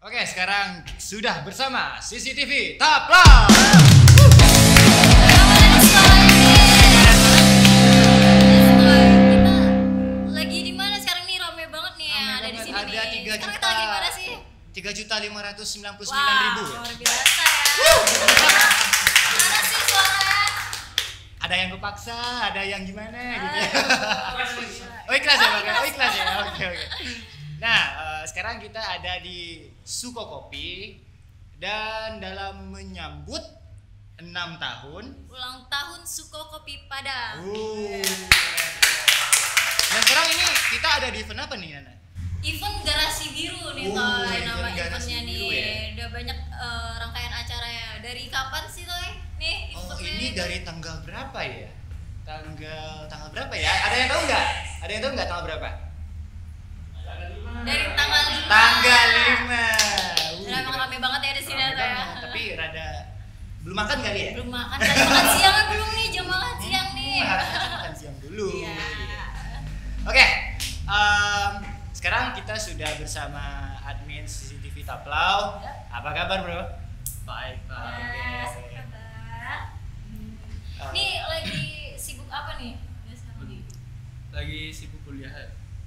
Oke, sekarang sudah bersama CCTV Taplau. Lagi di mana sekarang nih? Rame banget nih ya, ada di sini nih. Ada 3 Sekarang juta. kita lagi di mana sih? 3.599.000. Luar biasa ya. Mana sih suaranya? Ada yang kepaksa, ada yang gimana gitu ya. Aduh. Oh ikhlas ya, Bang? Ikhlas. Oh ikhlas ya. Oke. Nah, sekarang kita ada di Suko Kopi dan dalam menyambut 6 tahun Ulang tahun Suko Kopi Padang. Dan sekarang ini kita ada di event apa nih, Nana? Event Garasi Biru nih, Oh, Toy. event Nama Garasi eventnya Biru nih. ya? Udah banyak rangkaian acaranya. Dari kapan sih, Toy? Nih, Oh, eventnya ini nih. dari tanggal berapa ya? Tanggal berapa ya? Ada yang tahu nggak? Ada yang tahu nggak tanggal berapa? Dari tanggal 5. Tanggal 5. Udah emang rame banget ya di sini, Toy ya. Tapi rada belum makan kali ya? Belum makan, tadi makan siangnya belum nih, jam makan siang nih. Harusnya kan makan siang dulu. Iya. Oke, sekarang kita sudah bersama admin CCTV Taplau. Apa kabar, bro? Baik, Mas, apa kabar? Nih lagi sibuk apa nih? Biasanya lagi sibuk kuliah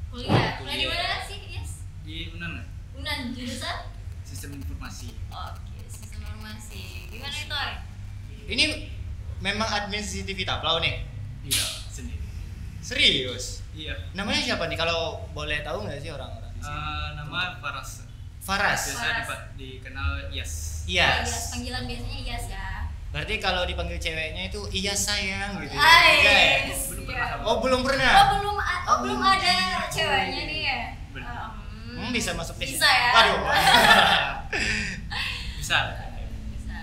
kuliah. Kuliah di mana sih? Yes. di UNAN, Unan jurusan? Sistem Informasi. Oke, sistem informasi. Gimana itu? Toy? Ini memang admin CCTV Taplau nih. Iya, sendiri. Serius? Iya. Namanya siapa nih? Kalau boleh tahu nggak sih orang-orang di sini? Nama Faras. Faras. Biasa Faras. dikenal Yes. Iya, Yes. panggilan biasanya Iyas ya. Berarti kalau dipanggil ceweknya itu iya sayang gitu. Ais. Iya ya? Belum Iya. pernah. Oh belum pernah. Belum ada ceweknya nih ya. Belum. Bisa masuk deh. Bisa ya. Waduh. Bisa. Bisa.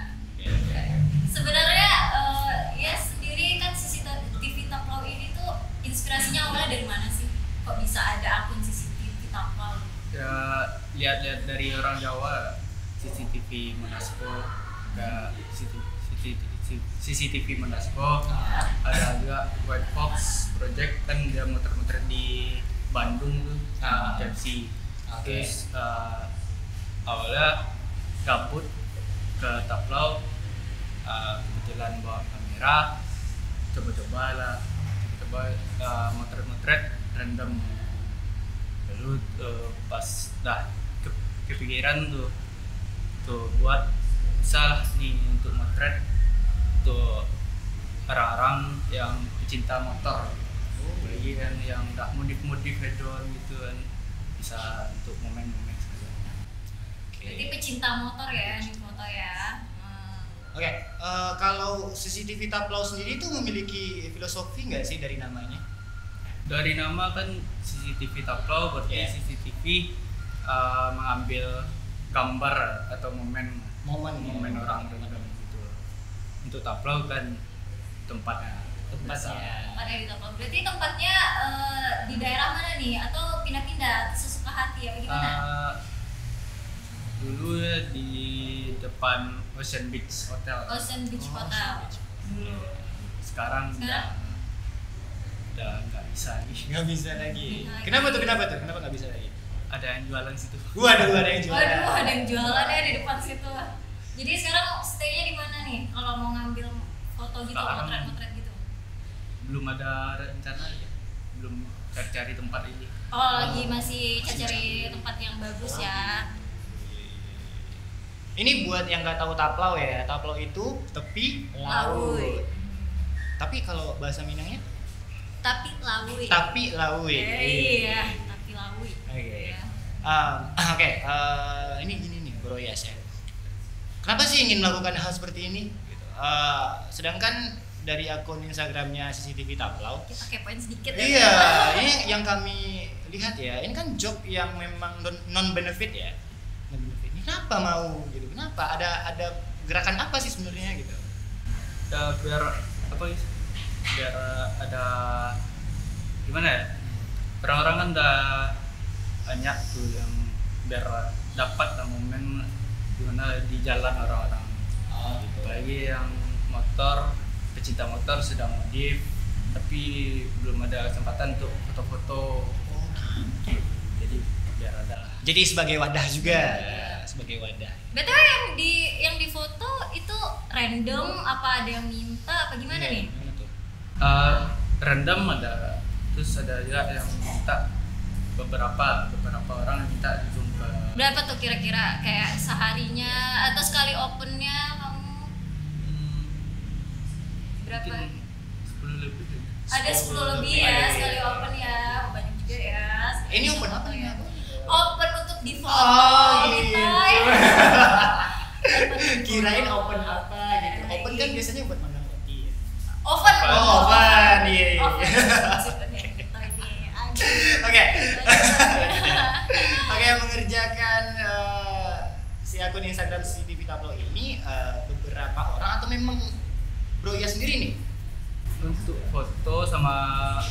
Sebenarnya ya sendiri kan CCTV Taplau ini tuh inspirasinya awalnya dari mana sih? Kok bisa ada akun CCTV Taplau? Ya, lihat-lihat dari orang Jawa, CCTV Monasco, ke CCTV Monasco, ada juga White Fox Project, kan dia muter-muter di Bandung tuh, Pepsi. Oke. Terus awalnya gabut ke Taplau, kebetulan bawa kamera, coba-coba motret random. Lalu pas dah kepikiran tuh buat bisa nih untuk motret tuh orang-orang yang pecinta motor, lagi kan yang udah modif hedon gitu kan, bisa untuk momen-momen seperti itu. Berarti pecinta motor ya, nih foto ya. Oke, kalau CCTV Taplau sendiri itu memiliki filosofi nggak sih dari namanya? Dari nama kan CCTV Taplau, berarti Yeah. CCTV mengambil gambar atau momen orang random gitu. Untuk Taplau kan tempatnya. Tempatnya di Taplau. Berarti tempatnya di daerah mana nih? Atau pindah-pindah sesuka hati ya? Bagaimana? Dulu ya di depan Ocean Beach Hotel. Ocean Beach Hotel. Sekarang udah nggak bisa lagi. Nggak bisa lagi. Kenapa tuh? Kenapa nggak bisa lagi? Ada yang jualan situ. Waduh, ada yang jual. Waduh, ada yang jualan ya di depan situ. Jadi sekarang stay-nya di mana nih? Kalau mau ngambil foto gitu, Sekarang- motret-motret gitu. Belum ada rencana ya. Belum cari tempat ini. Oh, lagi masih cari tempat yang bagus ya. Ini buat yang nggak tahu Taplau ya. Taplau itu tepi laut. Tapi kalau bahasa Minangnya Tapi lawi. tapi laut. Iya, tapi lawi. Oke. Iya. Oke, ini gini nih Bro Yas ya. Kenapa sih ingin melakukan hal seperti ini? Gitu. Sedangkan dari akun Instagramnya CCTV Taplau, Kita kepoin sedikit iya, ya. ini yang kami lihat ya, ini kan job yang memang non benefit ya. Non benefit. Ini kenapa mau gitu? Kenapa? Ada gerakan apa sih sebenarnya gitu? Ya biar apa guys? Biar ada gimana ya? Orang-orang kan udah banyak tuh yang biar dapat lah momen gimana di jalan orang-orang. Gitu. Apalagi yang motor, pecinta motor sedang modif tapi belum ada kesempatan untuk foto-foto. Jadi biar ada lah. Jadi sebagai wadah juga. Iya. sebagai wadah. BTW yang di foto itu random apa ada yang minta apa gimana nih? Gimana tuh? Random ada, terus ada juga yang minta beberapa orang yang minta dijumpa. Berapa tuh kira-kira kayak seharinya atau sekali opennya kamu berapa? Mungkin 10 lebih. Ada 10 lebih ya sekali open ya, banyak juga ya. Ini open apa ya? ya? Open untuk di foto, Oh, anytime. Kirain open apa gitu. Open kan biasanya buat mana lagi. Open. Oh, open. Iya. Open. Maksudnya foto ini. Oke. Oke, mengerjakan si akun Instagram CCTV Tablo ini beberapa orang atau memang Bro ya sendiri nih? Untuk foto sama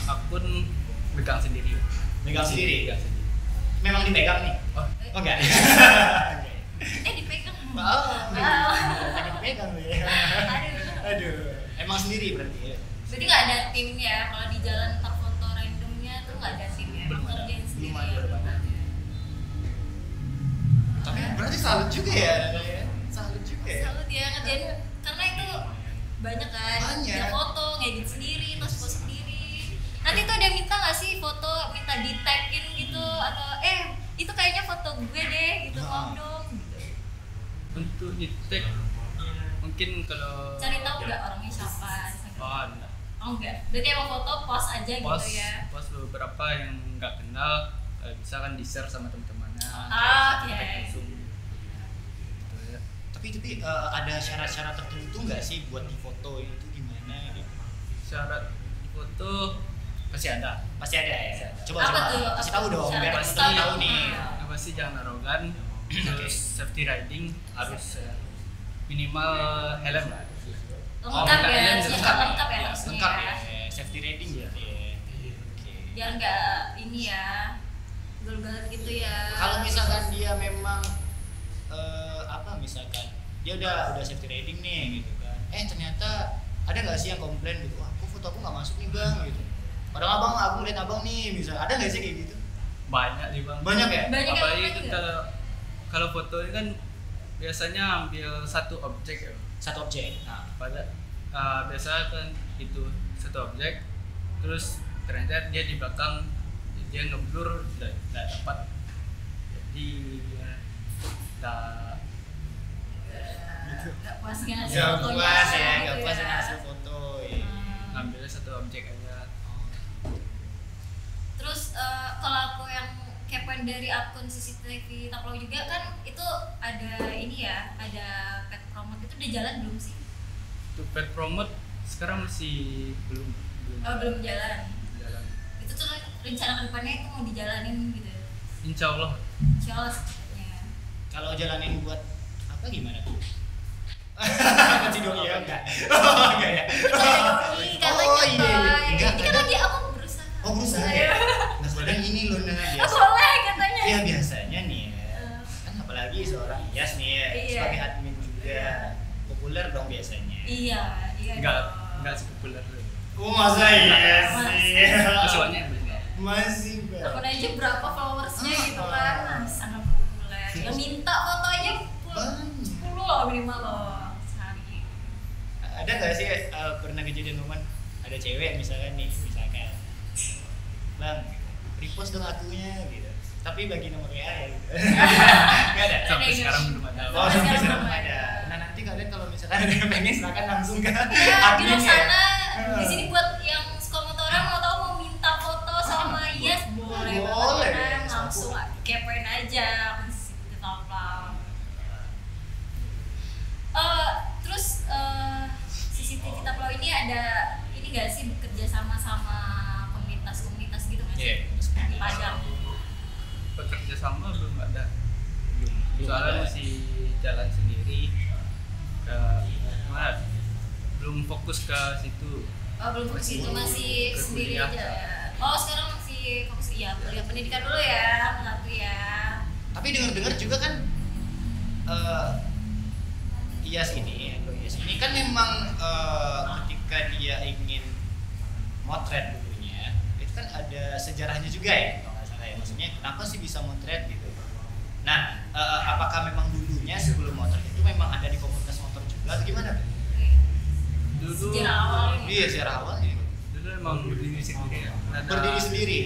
akun pegang sendiri. Megang sendiri? Pegang sendiri. Memang dipegang nih? Oh, enggak. Dipegang. Pengen dipegang nih. Aduh. Aduh. Emang sendiri berarti ya? Berarti nggak ada timnya kalau di jalan foto randomnya tuh nggak ada timnya. Belum ada. Kerjain sendiri. Belum ada banget. Tapi berarti salut juga ya? Salut juga ya? Selalu dia ngerjain karena itu banyak kan. Banyak. Dia foto, ngedit sendiri, terus post sendiri. Nanti tuh dia minta nggak sih foto, minta di tagin gitu atau itu kayaknya foto gue deh gitu, mau dong gitu. untuk di tag mungkin kalau Cari tahu nggak orangnya siapa? enggak. Oh enggak. Berarti emang foto post aja Post, gitu ya. post beberapa yang nggak kenal, kalau bisa kan di share sama teman-temannya. Oke. Tag langsung. Gitu ya. Tapi ada syarat-syarat tertentu nggak sih buat di foto itu gimana gitu? Syarat foto Pasti ada ya. Coba Apa tuh? kasih tahu dong Syarat biar kasih teman tahu. tahu nih. yang pasti jangan arogan, terus safety riding harus minimal helm lah. Lengkap ya, helm lengkap ya harusnya Lengkap ya. ya. Safety rating berarti ya. Oke. Biar nggak ini ya, gol-gol gitu ya. Kalau misalkan dia memang misalkan dia udah safety rating nih gitu kan. Ternyata ada nggak sih yang komplain gitu, wah kok foto aku nggak masuk nih bang gitu. Padahal aku lihat abang nih misal, ada nggak sih kayak gitu? Banyak nih bang. Banyak ya? Banyak yang Apalagi komplain kan kalau foto ini kan biasanya ambil satu objek ya. Satu objek. Nah, Biasa kan itu satu objek, terus ternyata dia di belakang dia ngeblur nggak dapat, jadi nggak puas nggak hasil nggak fotonya puas ya, gitu nggak puas dengan hasil foto. Ya. ngambil satu objek aja. Terus kalau aku yang kepoin dari akun CCTV Taplo juga kan itu ada ini ya, ada pet promote itu udah jalan belum sih? Untuk pet promote sekarang masih belum Belum jalan. jalan. Itu tuh rencana kedepannya itu mau dijalanin gitu. Insya Allah. Insya Allah secepatnya. Kalau jalanin buat apa gimana tuh? Masih doi ya enggak? Oh enggak ya? Doi katanya Oh, iya. Boy. Enggak, Ini kan kadang- lagi aku berusaha. Oh berusaha ya? Nah kadang ini loh nah biasa. Boleh katanya. Ya biasanya nih ya, kan apalagi seorang Iyas nih ya, Iya. sebagai admin juga populer dong biasanya. Iya Enggak dong. sepopuler dulu. Oh masa iya Masa. sih? Kesuanya yang benar. Masih Akun bang. aja berapa followersnya gitu kan. Nah, sangat populer. Yang minta foto aja 10 loh minimal loh sehari. Ada nggak sih pernah kejadian momen ada cewek misalkan bang repost dong akunya gitu, tapi bagi nomor WA ya gitu. Nggak ada. Sampai Ada sekarang yang- belum ada. Oh sampai sekarang sekarang belum belum ada. ada. Nah nanti kalian kalau misalkan ada yang pengen silakan langsung ke Ya, di admin luar ya. sana di sini buat yang suka motoran mau tahu mau minta foto sama Iyas boleh Boleh. banget langsung kepoin aja akun CCTV Taplo. Terus CCTV Taplo ini ada ini nggak sih bekerja sama komunitas gitu nggak sih? Iya. Di Padang. Bekerja sama belum ada. Belum Soalnya ada. masih jalan sendiri. Belum fokus ke situ. Oh belum fokus itu masih Ke sendiri kuliah. aja ya. Oh sekarang masih fokus kuliah pendidikan dulu ya satu ya. Tapi dengar-dengar juga kan Iyas ini kan memang ketika dia ingin motret dulunya itu kan ada sejarahnya juga ya kalau nggak salah ya, maksudnya kenapa sih bisa motret gitu. Nah apakah memang dulu Lalu gimana tuh? Dulu Sejarah awalnya. Iya sejarah awalnya. dulu emang berdiri sendiri ya. Berdiri sendiri,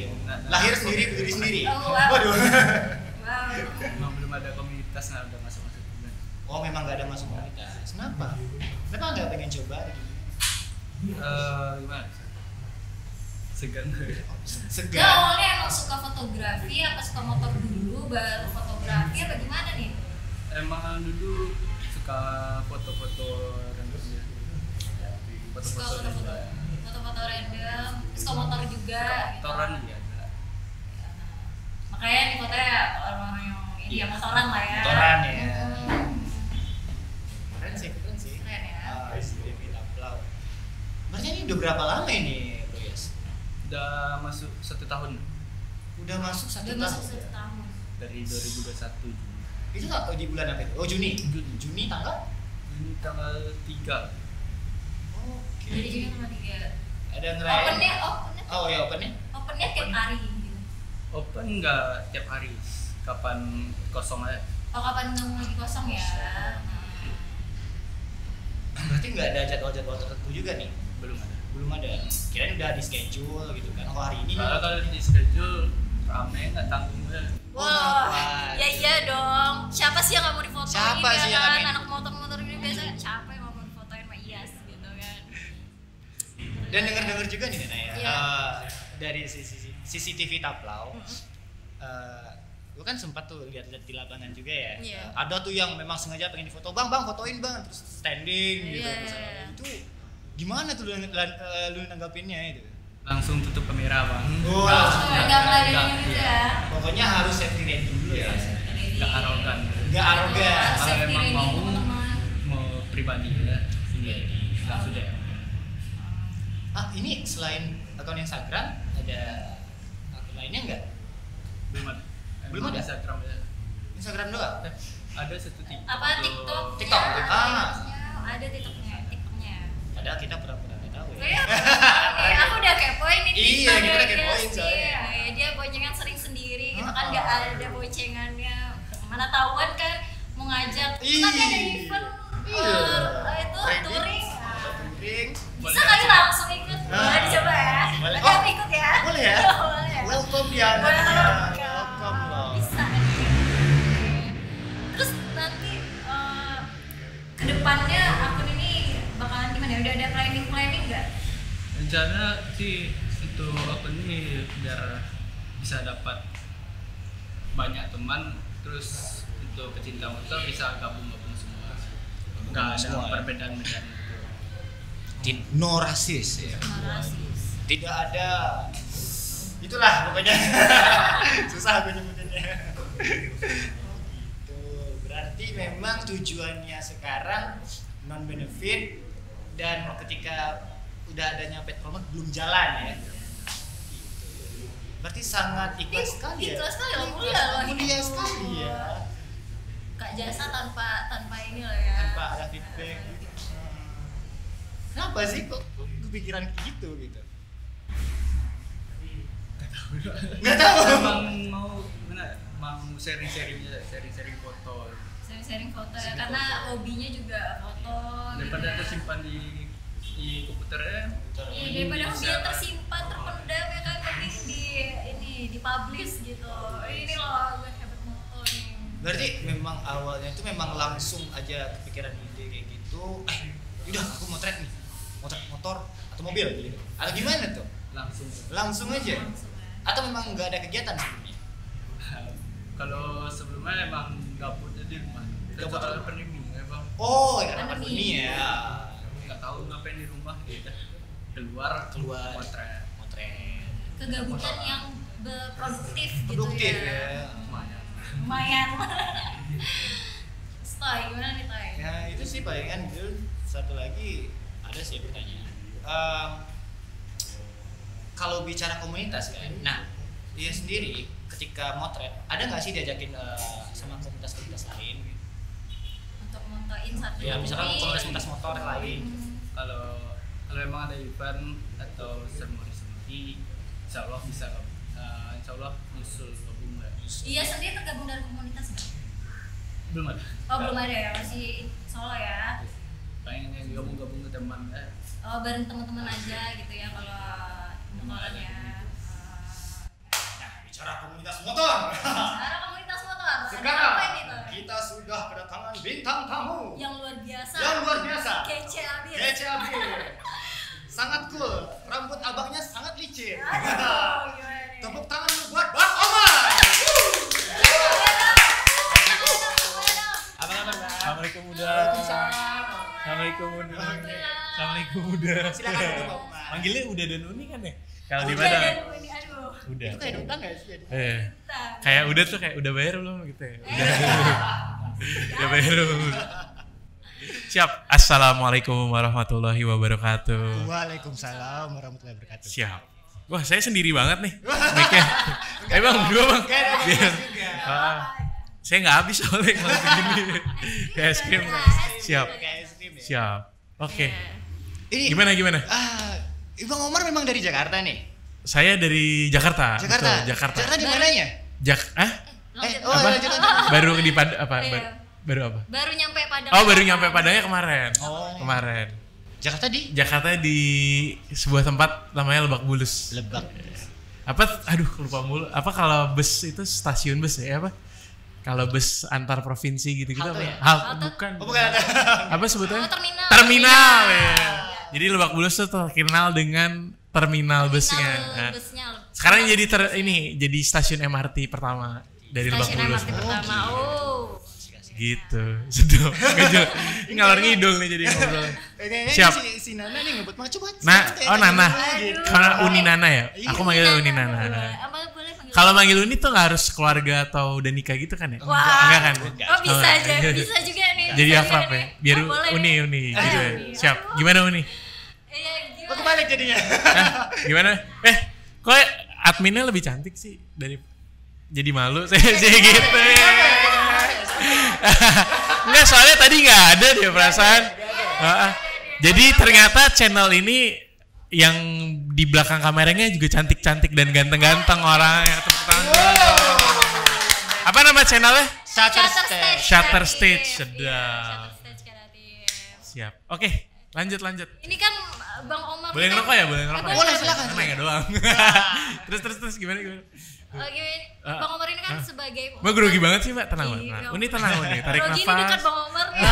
lahir sendiri, berdiri sendiri. Oh, wow. Waduh. Wow. Emang belum ada komunitas, nggak udah masuk-masuk juga. Oh memang nggak ada masuk komunitas. Kenapa? Kenapa nggak pengen coba? Gimana? Segan. Dia Segan. awalnya emang suka fotografi, apa suka motor dulu baru fotografi apa gimana nih? Emang dulu suka foto-foto random ya. Suka foto-foto, foto-foto random, suka motor juga. Gitu. Motoran ya. Makanya di fotonya orang-orang yang ini ya motoran lah ya. Motoran ya. Hmm. Keren sih, keren sih. Keren ya. CCTV Taplau. Berarti ini udah berapa lama ini, Bro Yes? Udah masuk 1 tahun Udah masuk satu Udah masuk tahun. 1 tahun. dari 2021 Juni. Itu tak di bulan apa itu? Oh Juni. Juni tanggal? Ini tanggal 3. Oke. Jadi jadi cuma 3. Ada ngerayain? Opennya Oh ya opennya? tiap hari gitu. Open nggak tiap hari, kapan kosong aja. Oh kapan kamu lagi kosong ya? Berarti nggak ada jadwal-jadwal tertentu juga nih? Belum ada. Belum ada. Kirain udah di schedule gitu kan? Oh hari ini. Kalau di schedule rame nggak tanggung ya. Wah, ya iya dong. Siapa sih yang nggak mau difotoin? Siapa ya sih yang kan? nggak- Anak motor-motor ini biasa siapa yang mau difotoin sama Iyas gitu kan? Dan denger-denger juga nih Nana ya, Iya. dari CCTV Taplau, gue kan sempat tuh lihat-lihat di lapangan juga ya. Iya. Ada tuh yang memang sengaja pengen difoto, bang fotoin bang, terus standing gitu. Iya. Misalnya. Itu gimana tuh lu nanggapinnya itu? Langsung tutup kamera bang. Oh, Nggak ngeladenin nggak, gitu iya. ya? Pokoknya harus safety ready dulu ya. Nggak arogan. Nggak arogan. Kalau Safety emang ready, mau teman-teman. mau pribadi ya sendiri nggak sudah. Ini selain akun Instagram ada akun lainnya nggak? Belum ada. Belum ada? Instagram ya. Instagram doang? Ada satu TikTok. Apa TikTok? TikTok. Ada TikToknya. Padahal kita pura-pura nggak tahu ya. Iya, aku udah kepoin ini. Iya, kita udah kepoin Iya, soalnya. iya, dia boncengan sering sendiri gitu kan, Ah. nggak ada boncengannya. Mana tahuan kan mau ngajak. Ih. Nanti ada event Iya. itu touring. Touring. Bisa kali langsung ikut. Ah. Boleh dicoba ya. Boleh. Nanti Oh, aku ikut ya. boleh ya? Boleh. Welcome ya anaknya. Welcome loh. Bisa. Terus nanti kedepannya akun ini bakalan gimana? Udah ada planning nggak? Rencana sih itu akun ini biar bisa dapat banyak teman, terus untuk pecinta motor bisa gabung-gabung semua. Nggak ada Semua ya? perbedaan-perbedaan gitu. No rasis ya. Rasis. Tidak ada. Itulah pokoknya. Susah aku nyebutinnya. Gitu. Berarti memang tujuannya sekarang non benefit, dan ketika udah adanya pet promote belum jalan ya. Gitu. Berarti sangat ikhlas sekali ya. Ikhlas sekali loh, Ikhlas, mulia loh mulia itu. sekali ya. Kak jasa tanpa ini loh ya. Tanpa ada feedback. Kenapa sih kok kepikiran kayak gitu gitu? Nggak tahu. Emang mau mana? Mau sharing-sharing foto. Sharing foto ya, karena hobinya juga foto. Daripada gitu. tersimpan di komputernya. Iya, daripada hobinya tersimpan terpendam ya kan, mending di publish gitu. Ini loh gue hebat moto nih. Berarti memang awalnya itu memang langsung aja kepikiran ide kayak gitu. Udah aku mau trek nih, mau trek motor atau mobil gitu. Atau gimana tuh? Langsung aja. Langsung ya. Atau memang nggak ada kegiatan sebelumnya? Kalau sebelumnya emang gabut aja di rumah. Gabut. Soal pandemi ya bang. Oh, ya karena Pandemi. pandemi ya. Nggak tahu ngapain di rumah gitu. Keluar motret. Motret. Kegabutan yang produktif gitu Produktif ya. ya. Lumayan. Stay, gimana nih Tay? Ya itu sih palingan dulu. Satu lagi ada sih pertanyaan. Kalau bicara komunitas kan, nah dia sendiri ketika motret ada nggak sih diajakin sama komunitas-komunitas lain? Gitu? Untuk motoin satu Ya misalkan hobi. komunitas motor lain. Kalau emang ada event atau seremoni, insya Allah bisa insya Allah nyusul gabung lah. Iya, sendiri tergabung dari komunitas nggak? Belum ada. Oh belum ada ya, masih solo ya. pengen yang gabung ke teman Oh, bareng teman-teman aja gitu ya kalau motornya. Nah, bicara komunitas motor. Cara komunitas motor. Ada Sekarang apa ini tuh? kita sudah kedatangan bintang tamu Yang luar biasa. yang luar biasa. Kece abis. Kece abis. Sangat cool. Rambut abangnya sangat licin. Aduh, gimana nih? Tepuk tangan dulu buat Bang Omar. apa kabar? Assalamualaikum Muda. Waalaikumsalam. Assalamualaikum Muda. Oke. Assalamualaikum Muda. Silakan dulu Bang Omar. Manggilnya Uda dan Uni kan ya? Kalau di Udah, Padang. dan ini, aduh. Uda. Itu kayak duta nggak sih? Bentar. Kayak udah tuh kayak udah bayar belum gitu ya? Udah bayar belum? Siap. Assalamualaikum warahmatullahi wabarakatuh. Waalaikumsalam warahmatullahi wabarakatuh. Siap. Wah, saya sendiri banget nih. Mic-nya. Bang, berdua Bang. Enggak ada Biar. juga. Saya nggak habis soalnya kalau begini. Kayak es krim. Siap. Kayak es krim ya. Siap. Oke. Ini Gimana? Bang Omar memang dari Jakarta nih. Saya dari Jakarta. Jakarta. Betul, Jakarta. Jakarta di mananya? Lanjut. Apa? lanjut. Baru di apa? Iya. Baru apa? Baru nyampe Padang. Oh, baru nyampe Padangnya kemarin. Oh. Kemarin. Jakarta di sebuah tempat namanya Lebak Bulus. Lebak. Apa? Aduh, lupa mulu. Apa kalau bus itu stasiun bus ya apa? Kalau bus antar provinsi gitu-gitu Halte apa? ya? Halte bukan. Oh bukan ada. Apa sebetulnya? Oh, terminal. Terminal ya. Jadi Lebak Bulus tuh terkenal dengan terminal busnya. Nah, Busnya. sekarang jadi jadi stasiun MRT pertama dari Lebak Stasiun Bulus. MRT pertama. Oh. Gitu. Sedap. Ngalor ngidul nih jadi ngobrol. Kayaknya Siap. si Nana nih ngebut mana coba. Nana. Gitu. Karena Uni Nana ya. Iya. Aku manggil Uni Nana. Apa boleh panggil? Kalau manggil Uni tuh nggak harus keluarga atau udah nikah gitu kan ya? Wah. Enggak kan? Oh, bisa Oh, aja. iya. Bisa juga nih. Jadi Bisa akrab juga ya. nih. Biar Oh, boleh Uni nih. gitu ya. Uni. Siap. Aduh. Gimana Uni? Iya, Oh gimana? kebalik jadinya. Hah? Gimana? Kok adminnya lebih cantik sih dari jadi malu saya gitu ya. Enggak, soalnya tadi nggak ada dia perasaan. Jadi ternyata channel ini yang di belakang kameranya juga cantik-cantik dan ganteng-ganteng orangnya. Tepuk tangan. Apa nama channelnya? Shutter Shutter Kreatif. Stage. Iya, Sedap. Shutter Stage kreatif. Siap. Oke, lanjut. Ini kan Bang Omar. Boleh kan- ngerokok ya? Boleh ngerokok. Boleh, ya? silakan. Nanya doang. terus gimana? Gini, Bang Omar ini kan sebagai Mbak grogi banget sih, Mbak. Tenang, Mbak. Iya, Tenang. Uni tenang, Uni. Tarik Grogi ini dekat nafas. Bang Omar nih.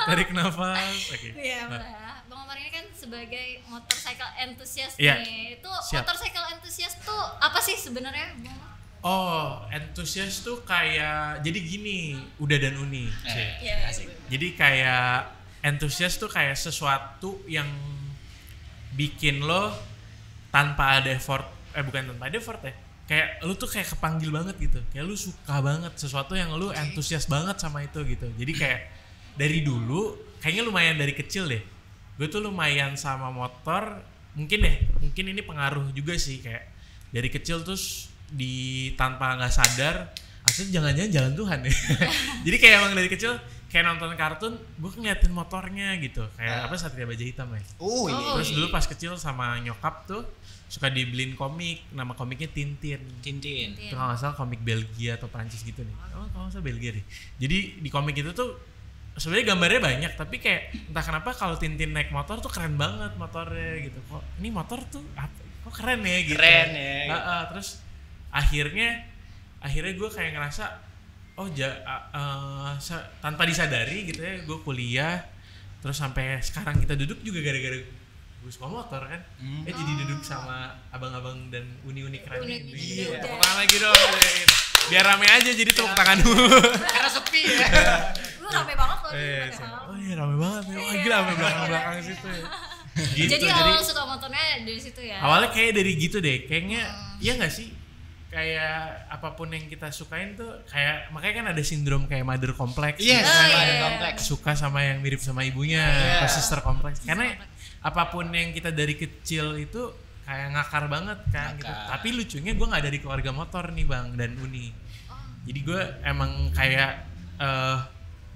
Tarik nafas. Oke. Iya, Nah, Mbak. Bang Omar ini kan sebagai motorcycle enthusiast Iya. nih. Itu Siap. motorcycle enthusiast tuh apa sih sebenarnya, Bang Omar? Oh, antusias tuh kayak jadi gini, Uda dan Uni. Iya. Jadi kayak antusias tuh kayak sesuatu yang bikin lo tanpa ada effort, bukan tanpa ada effort ya. Kayak lu tuh kayak kepanggil banget gitu. Kayak lu suka banget sesuatu yang lu antusias banget sama itu gitu. Jadi kayak dari dulu kayaknya lumayan dari kecil deh. Gue tuh lumayan sama motor, mungkin ini pengaruh juga sih, kayak dari kecil terus tanpa nggak sadar akhirnya jangan-jangan jalan Tuhan ya. Jadi kayak emang dari kecil kayak nonton kartun gue ngeliatin motornya gitu, kayak apa Satria Baja Hitam ya. Oh iya. Terus dulu pas kecil sama nyokap tuh suka dibeliin komik, nama komiknya Tintin. Itu kalau nggak salah komik Belgia atau Prancis gitu nih. Oh kalau nggak salah Belgia deh. Jadi di komik itu tuh sebenarnya gambarnya banyak, tapi kayak entah kenapa kalau Tintin naik motor tuh keren banget motornya gitu. Kok ini motor tuh apa? Kok keren ya gitu. Keren ya, gitu. Terus akhirnya gue kayak ngerasa tanpa disadari gitu ya, gue kuliah terus sampai sekarang kita duduk juga gara-gara gue suka motor kan. Jadi duduk sama abang-abang dan uni-uni keren Uni-uni ini. juga. Tepuk tangan lagi dong. Biar rame aja, jadi tepuk tangan dulu. Karena sepi ya. Lu rame banget loh di Oh iya rame banget. Wah gila sampai belakang-belakang situ ya. Gitu, Jadi awal suka motornya dari situ ya. awalnya kayak dari gitu deh. Kayaknya iya nggak sih? Kayak apapun yang kita sukain tuh kayak makanya kan ada sindrom kayak mother complex. Iya, gitu. sama iya. kompleks. Suka sama yang mirip sama ibunya, Iya. atau sister complex. Karena apapun yang kita dari kecil itu kayak ngakar banget kan gitu. Tapi lucunya gue nggak dari keluarga motor nih Bang dan Uni. Jadi gue emang kayak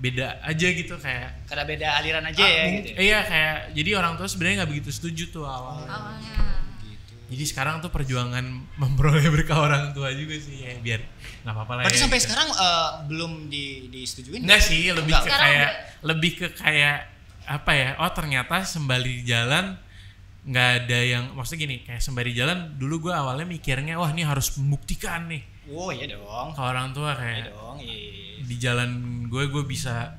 beda aja gitu, kayak Karena beda aliran aja ya gitu. Iya kayak jadi orang tua sebenarnya nggak begitu setuju tuh awalnya. Jadi sekarang tuh perjuangan memperoleh berkah orang tua juga sih ya, biar nggak apa-apa lah. Berarti ya, sampai gitu. sekarang belum disetujuin? Enggak sih, lebih ke Sekarang kayak apa ya? Oh ternyata sembari jalan nggak ada yang, maksudnya gini, kayak sembari jalan dulu gue awalnya mikirnya wah ini harus membuktikan nih Oh iya dong. ke orang tua Iya kayak dong. Iya. di jalan gue bisa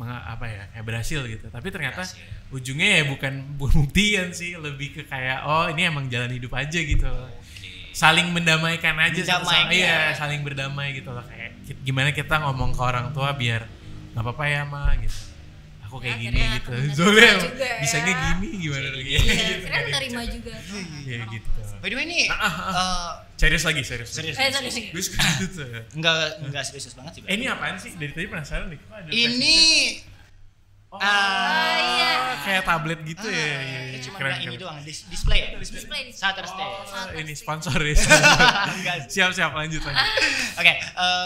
apa ya kayak berhasil gitu. Tapi ternyata Berhasil. ujungnya ya bukan buktian sih, lebih ke kayak oh ini emang jalan hidup aja gitu. Oke. Saling mendamaikan aja satu sama- Mendamaikan. iya saling berdamai gitu loh, kayak gimana kita ngomong ke orang tua biar nggak apa-apa ya ma gitu, aku kayak Ya, gini akhirnya gitu menerima soalnya juga ya. bisanya gini gimana lagi Iya, akhirnya menerima juga tuh. Iya, orang gitu. tua. By the way nih, serius lagi serius serius. Serius. gue suka gitu tuh. Enggak serius banget sih. Bang. Ini apaan sih dari tadi penasaran nih kok ada Ini oh, iya. kayak tablet gitu ya, iya, ini iya. cuma Keren, ini keren. doang, display ya. Display. Shutter Stage. Oh, ini sponsor ya. Enggak sih. Siap lanjut. Oke,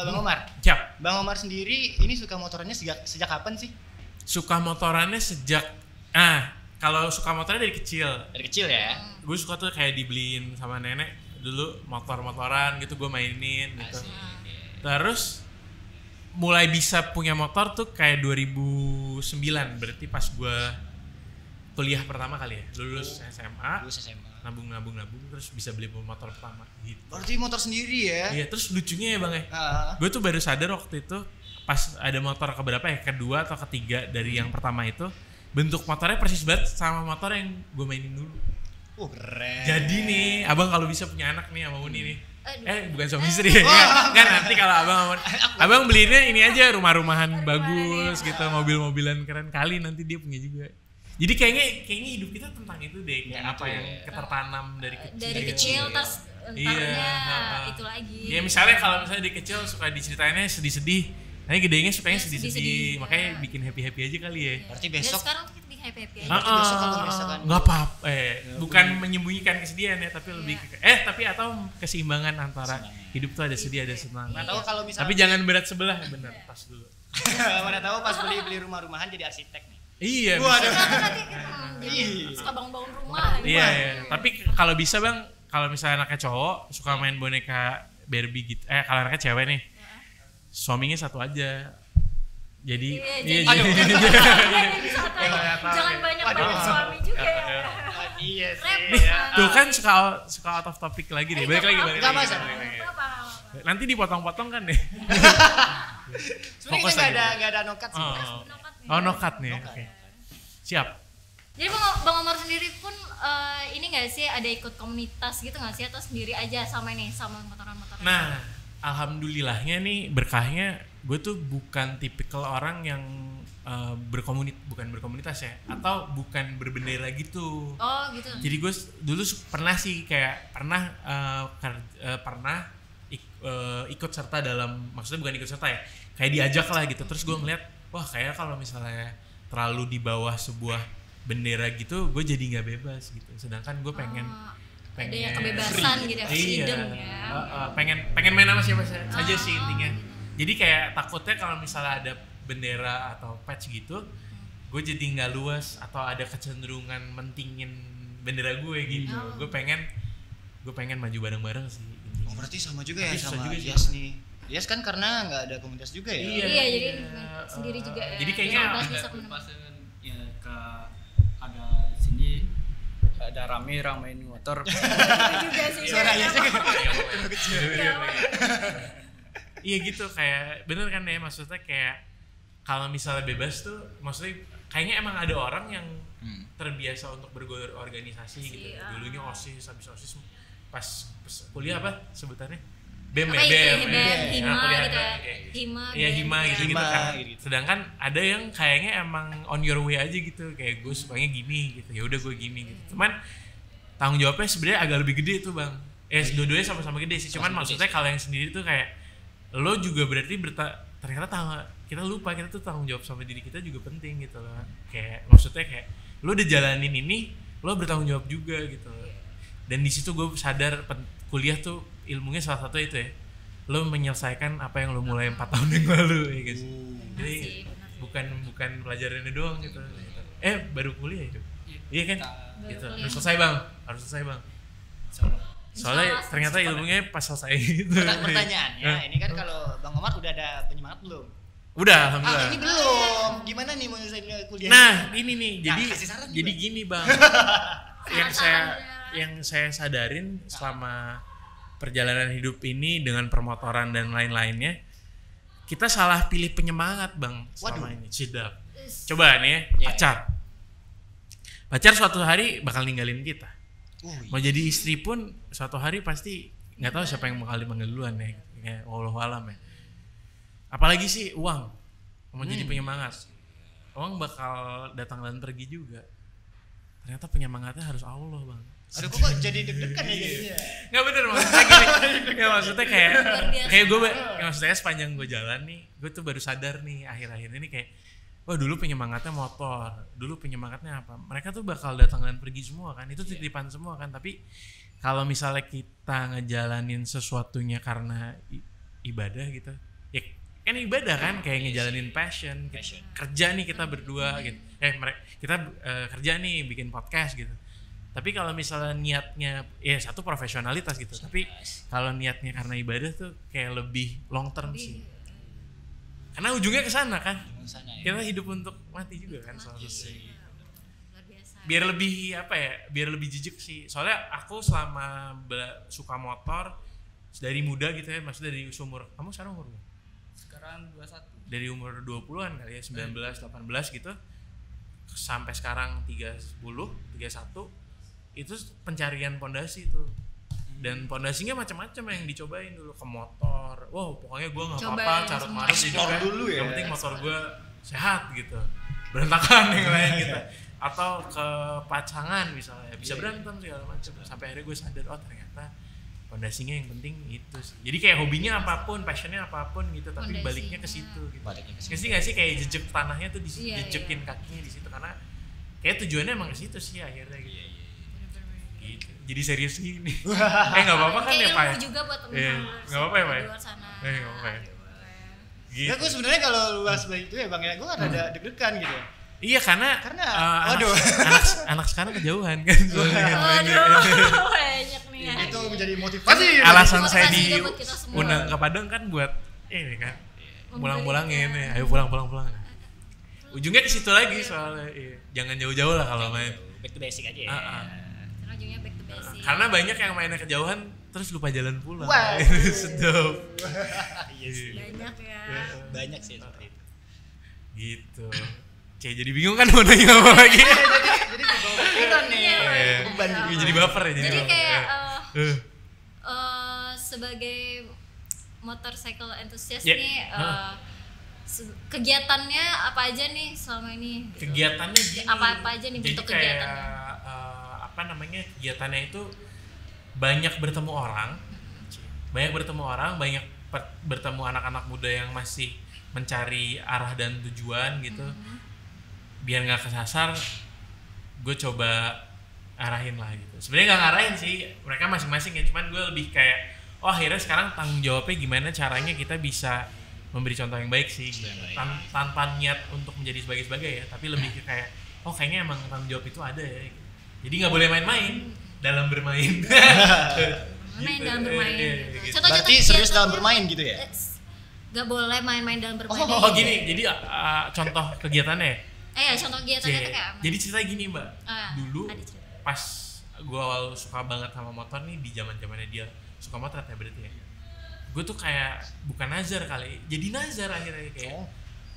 Bang Omar. Siap. Bang Omar sendiri ini suka motorannya sejak kapan sih? Suka motorannya sejak kalau suka motornya dari kecil. Dari kecil ya. Gue suka tuh kayak dibeliin sama nenek dulu motor-motoran gitu, gue mainin gitu. Asik. Terus mulai bisa punya motor tuh kayak 2009, berarti pas gue kuliah pertama kali ya, lulus SMA, Lulus SMA. nabung terus bisa beli motor pertama gitu. Berarti motor sendiri ya? Iya, terus lucunya ya bang ya, Ah, gue tuh baru sadar waktu itu pas ada motor keberapa ya, kedua atau ketiga dari yang pertama itu, bentuk motornya persis banget sama motor yang gue mainin dulu. keren. Jadi nih, abang kalau bisa punya anak nih sama Uni nih. Aduh. Bukan suami istri ya. Kan nanti kalau abang beliinnya ini aja rumah-rumahan bagus gitu, mobil-mobilan keren, kali nanti dia punya juga. Jadi kayaknya hidup kita tentang itu deh, kayak Nah, apa itu yang ya. ketertanam dari kecil. Dari kecil terus Iya, entarnya itu lagi. Ya misalnya kalau misalnya di kecil suka diceritainnya sedih-sedih, nanti gedenya sukanya Ya, sedih-sedih, sedih-sedih. makanya bikin happy-happy aja kali ya. Berarti Ya, besok sekarang tuh kita happy aja. Berarti besok kalau misalkan nggak apa-apa, bukan menyembunyikan kesedihan ya, tapi lebih tapi atau keseimbangan antara hidup tuh ada sedih ada senang. mana tahu kalau misalkan Tapi jangan berat sebelah, bener pas dulu. mana tahu pas beli rumah-rumahan jadi arsitek nih. Iya. Waduh. bisa. Jadi Iya. suka bangun-bangun rumah. Iya, iya. Tapi kalau bisa bang, kalau misalnya anaknya cowok suka main boneka Barbie gitu, kalau anaknya cewek nih, suaminya satu aja. Jadi, Iya, Aduh. Jangan banyak suami juga ya. Iya sih. Repot. Ya. tuh kan suka out of topic lagi deh. Balik lagi. Nggak masalah. Nanti dipotong-potong kan deh. Sebenarnya Fokus kita aja. nggak ada nokat sih. Oh, nokat nih. Oke. Siap. Jadi Bang Omar sendiri pun ini nggak sih ada ikut komunitas gitu nggak sih atau sendiri aja sama motoran-motoran? Nah, alhamdulillahnya nih berkahnya gue tuh bukan tipikal orang yang bukan berkomunitas ya, atau bukan berbendera gitu. Oh gitu. Jadi gue dulu pernah sih kayak pernah ikut serta dalam, maksudnya bukan ikut serta ya, kayak diajak lah gitu. Terus gue ngeliat, wah kayak kalau misalnya terlalu di bawah sebuah bendera gitu, gue jadi nggak bebas gitu. Sedangkan gue pengen Ada yang kebebasan gitu ya, freedom ya. pengen main sama siapa saja sih intinya. Jadi kayak takutnya kalau misalnya ada bendera atau patch gitu, gue jadi nggak luas atau ada kecenderungan mentingin bendera gue gitu. Gue pengen maju bareng-bareng sih intinya. Oh berarti sama juga ya Tapi susah sama juga sih. Yas nih. Yas kan karena nggak ada komunitas juga ya. Iya, jadi sendiri juga ya. Jadi kayaknya bisa pas ya ke ada sini ada rame main motor. juga sih. Suara Yasnya iya gitu, kayak bener kan ya, maksudnya kayak kalau misalnya bebas tuh, maksudnya kayaknya emang ada orang yang terbiasa untuk berorganisasi gitu. Dulunya OSIS, habis OSIS pas kuliah apa sebutannya? BEM ya, Hima kuliah gitu ya. kayak Hima. Iya hima gitu Hima, kan. gitu. Sedangkan ada yang kayaknya emang on your way aja gitu, kayak gue sukanya gini gitu. Ya udah gue gini gitu. Cuman tanggung jawabnya sebenarnya agak lebih gede tuh bang. Dua-duanya sama-sama gede sih. Cuman maksudnya kalau yang sendiri tuh kayak lo juga berarti ternyata kita lupa kita tuh tanggung jawab sama diri kita juga penting gitu loh. Kayak maksudnya kayak lo udah jalanin ini, lo bertanggung jawab juga gitu loh. Dan di situ gue sadar kuliah tuh ilmunya salah satu itu ya, lo menyelesaikan apa yang lo mulai 4 tahun yang lalu ya guys. Jadi bukan pelajarannya doang gitu. Baru kuliah itu. Iya kan? Gitu. Harus selesai bang. Soalnya ternyata ilmunya pas selesai gitu. Pertanyaannya ini kan kalau Bang Omar udah ada penyemangat belum? Udah, alhamdulillah. Ini belum. gimana nih mau nyelesain kuliah? Nah, ini nih. Nah, Jadi kasih saran jadi juga. gini, Bang. yang saya sadarin selama perjalanan hidup ini dengan permotoran dan lain-lainnya, kita salah pilih penyemangat, Bang, selama Waduh. ini. Sedap. Coba nih ya, Iya. Pacar suatu hari bakal ninggalin kita. Mau Iya. jadi istri pun suatu hari pasti nggak tahu siapa yang bakal dipanggil duluan ya. Kayak wallahu alam ya. Apalagi sih uang. Mau jadi penyemangat. Uang bakal datang dan pergi juga. Ternyata penyemangatnya harus Allah, Bang. Aduh, kok jadi deg-degan ya jadinya. Nggak bener, maksudnya gini. Nggak, maksudnya kayak biasa. kayak gue, maksudnya sepanjang gue jalan nih, gue tuh baru sadar nih akhir-akhir ini kayak, wah dulu penyemangatnya motor, dulu penyemangatnya apa? Mereka tuh bakal datang dan pergi semua kan, itu titipan semua kan. Tapi kalau misalnya kita ngejalanin sesuatunya karena ibadah gitu, ya kan ibadah kan, kayak ngejalanin passion. Kerja nih kita berdua gitu, kita kerja nih bikin podcast gitu. Tapi kalau misalnya niatnya ya satu profesionalitas gitu, tapi kalau niatnya karena ibadah tuh kayak lebih long term sih. Karena ujungnya ke sana kan. Kita hidup untuk mati juga kan selalu. Luar biasa. Biar lebih apa ya? Biar lebih jijik sih. Soalnya aku selama suka motor dari muda gitu ya, maksudnya dari umur. Kamu sekarang umur berapa? Sekarang 21. Dari umur 20-an kali ya, 19, 18 gitu. Sampai sekarang 30, 31. Itu pencarian pondasi tuh, dan pondasinya macam-macam yang dicobain dulu, ke motor. Wow, pokoknya gue nggak apa-apa Cobain carut semua. marut Explore kan. dulu ya. Yang penting motor gue sehat gitu, berantakan yang lain gitu. Atau ke pacangan misalnya, bisa berantem segala macam. Sampai akhirnya gue sadar, oh ternyata pondasinya yang penting itu sih. Jadi kayak hobinya apapun, passionnya apapun gitu, tapi Pondasinya. baliknya ke situ gitu. Baliknya ke situ. Ngerti nggak sih kayak jejak tanahnya tuh Iya, jejekin kakinya di situ, karena kayak tujuannya emang ke situ sih akhirnya gitu. Gitu. Jadi serius gini. Nggak apa-apa kan ya Kayak Pak? ilmu juga buat Iya, teman-teman nggak apa-apa ya, Pak? di luar sana. Nggak apa-apa ya. Gitu. Nah, gue sebenarnya kalau luas begitu ya Bang ya, gue kan ada deg-degan gitu. Iya karena waduh. anak sekarang kejauhan kan. Waduh, banyak nih ya. Itu menjadi motivasi. Alasan saya Motivasi juga buat kita semua. diundang ke Padang kan buat ini kan, pulang-pulangin ya, ayo pulang. Ujungnya ke situ lagi soalnya. Iya. Jangan jauh-jauh lah kalau main. Back to basic aja ya. Karena ujungnya back to basic. Karena banyak yang mainnya kejauhan terus lupa jalan pulang. Wah. Sedap. Iya sih. Banyak ya. Banyak sih seperti itu. Gitu. Jadi bingung kan mau nanya apa lagi. Jadi kebawa pikiran nih. Iya. Beban gitu. Jadi baper ya Jadi baper. kayak Eh. sebagai motorcycle enthusiast Ya. nih kegiatannya apa aja nih selama ini? Kegiatannya gini. Apa-apa aja nih Jadi bentuk kayak, kegiatannya? apa namanya, kegiatannya itu banyak bertemu orang, banyak bertemu anak-anak muda yang masih mencari arah dan tujuan gitu. Biar nggak kesasar, gue coba arahin lah gitu. Sebenarnya nggak ngarahin sih, mereka masing-masing ya. Cuman gue lebih kayak, oh akhirnya sekarang tanggung jawabnya gimana caranya kita bisa memberi contoh yang baik sih, gitu. Tanpa niat untuk menjadi sebagai ya, tapi lebih ke kayak, oh kayaknya emang tanggung jawab itu ada ya. Gitu. Jadi nggak boleh main-main dalam bermain. Main dalam bermain. Gitu. Contoh-contoh Berarti serius kegiatan dalam tuh, bermain gitu ya? Gak boleh main-main dalam bermain. Oh gini, jadi contoh kegiatannya. Ya contoh kegiatannya tuh kayak apa? Jadi ceritanya gini Mbak, dulu ada cerita. pas gue awal suka banget sama motor nih, di zaman-zamannya dia suka motor ya berarti ya. Gue tuh kayak bukan nazar kali, jadi nazar akhirnya kayak,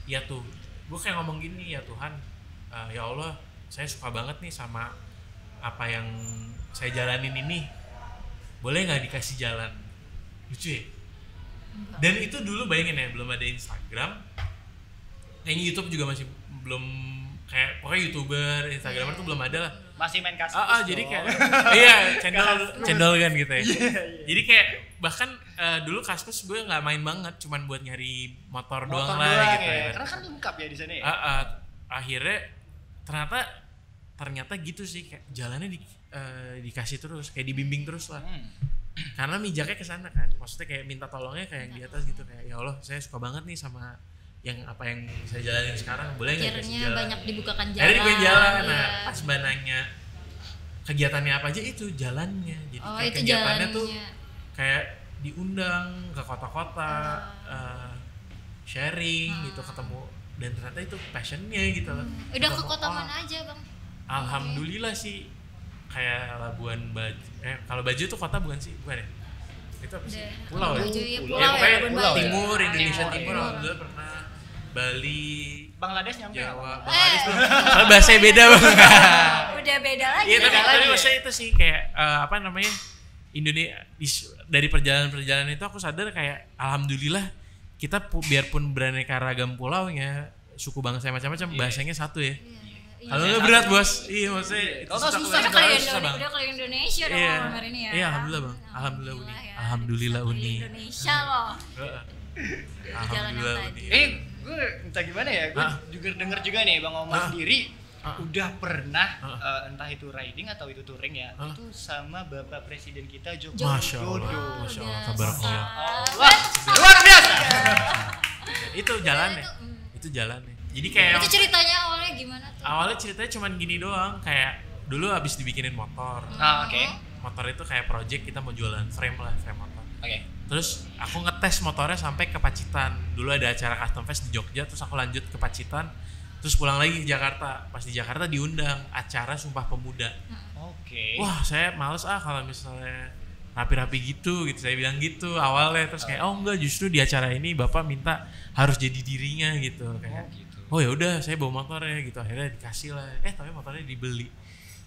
ya tuh, gue kayak ngomong gini, ya Tuhan, ya Allah, saya suka banget nih sama apa yang saya jalanin ini, boleh nggak dikasih jalan? Lucu ya. Dan itu dulu bayangin ya, belum ada Instagram, kayaknya YouTube juga masih belum, kayak pokoknya YouTuber, Instagramer tuh belum ada lah. Masih main kasih. Jadi kayak iya, cendol kan gitu ya. Jadi kayak bahkan dulu Kaskus gue nggak main banget, cuman buat nyari motor doang lah gitu ya. Karena kan lengkap ya di sana ya. Akhirnya ternyata gitu sih, kayak jalannya dikasih terus, kayak dibimbing terus lah. Karena mijaknya ke sana kan, maksudnya kayak minta tolongnya kayak yang di atas gitu, kayak ya Allah saya suka banget nih sama yang apa yang saya jalanin sekarang, boleh nggak kasih Akhirnya jalan? banyak dibukakan jalan. Akhirnya gue jalan, iya. nah pas Mbak nanya kegiatannya apa aja, itu jalannya. Jadi kayak itu kegiatannya tuh jalannya. kayak diundang ke kota-kota, sharing gitu, ketemu dan ternyata itu passionnya gitu loh. Udah ke Ketemu, kota oh, mana aja bang? alhamdulillah sih kayak Labuan Bajo. Kalau Bajo tuh kota bukan sih? Bukan ya? Itu apa sih? Pulau ya? Bajo, iya, Pulau pulau Ya, ya, pokoknya Labuan pulau Bajo. ya. timur, Indonesia Timur, timur, iya. alhamdulillah pernah. Bali, Bangladesh nyampe nggak, Jawa, Bang? Bangladesh belum. Soalnya bahasanya beda bang. Udah beda lagi. Iya, beda tapi lagi ya? maksudnya itu sih kayak apa namanya, Indonesia dari perjalanan itu aku sadar kayak alhamdulillah kita biarpun beraneka ragam pulaunya, suku bangsa macam-macam, bahasanya satu ya. Iya. Kalau nggak berat bos, iya maksudnya itu Kalau nggak susah, Udah sebenarnya kali bang. udah kali Indonesia dong Iya. malam hari ini ya. Iya, alhamdulillah, Bang. Alhamdulillah, Uni. ya. Alhamdulillah, Bisa Uni. di Indonesia loh. Heeh. Jalan yang Alhamdulillah tadi. Uni. Gue entah gimana ya, gue Hah? juga denger juga nih Bang Omar Hah? sendiri Hah? udah pernah Hah? entah itu riding atau itu touring ya, Hah? itu sama Bapak Presiden kita Joko Masya Allah, Widodo. Masya Allah, Biasa. tabarakallah. Wah, luar biasa. Itu jalannya. Itu jalannya. Jadi kayak Itu ceritanya awalnya gimana tuh? awalnya ceritanya cuman gini doang, kayak dulu habis dibikinin motor. Ah, oke. Motor itu kayak project, kita mau jualan frame motor. Oke. Terus aku ngetes motornya sampai ke Pacitan. Dulu ada acara custom fest di Jogja, terus aku lanjut ke Pacitan, terus pulang lagi ke Jakarta. Pas di Jakarta diundang acara Sumpah Pemuda. Oke. Wah, saya males kalau misalnya rapi-rapi gitu saya bilang gitu awalnya. Terus kayak oh enggak, justru di acara ini Bapak minta harus jadi dirinya gitu kayak. gitu. Oh ya udah, saya bawa motornya gitu. Akhirnya dikasih lah. Tapi motornya dibeli.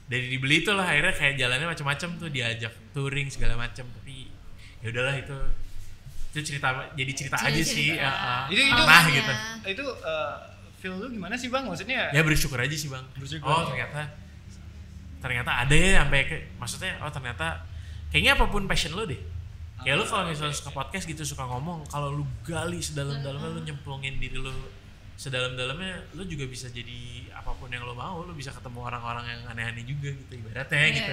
Dari dibeli itulah akhirnya kayak jalannya macam-macam tuh, diajak touring segala macam. Tapi ya udahlah, itu cerita, jadi cerita Jadi aja cerita. sih. Itu Nah Awalnya. gitu. Itu feel lu gimana sih Bang? Maksudnya Ya bersyukur aja sih bang. Bersyukur. Oh ternyata ada ya sampai maksudnya oh ternyata kayaknya apapun passion lo deh. Kayak lu kalau misalnya suka podcast gitu, suka ngomong, kalau lu gali sedalam-dalamnya, lu nyemplungin diri lu sedalam-dalamnya, lu juga bisa jadi apapun yang lo mau. Lu bisa ketemu orang-orang yang aneh-aneh juga gitu ibaratnya gitu.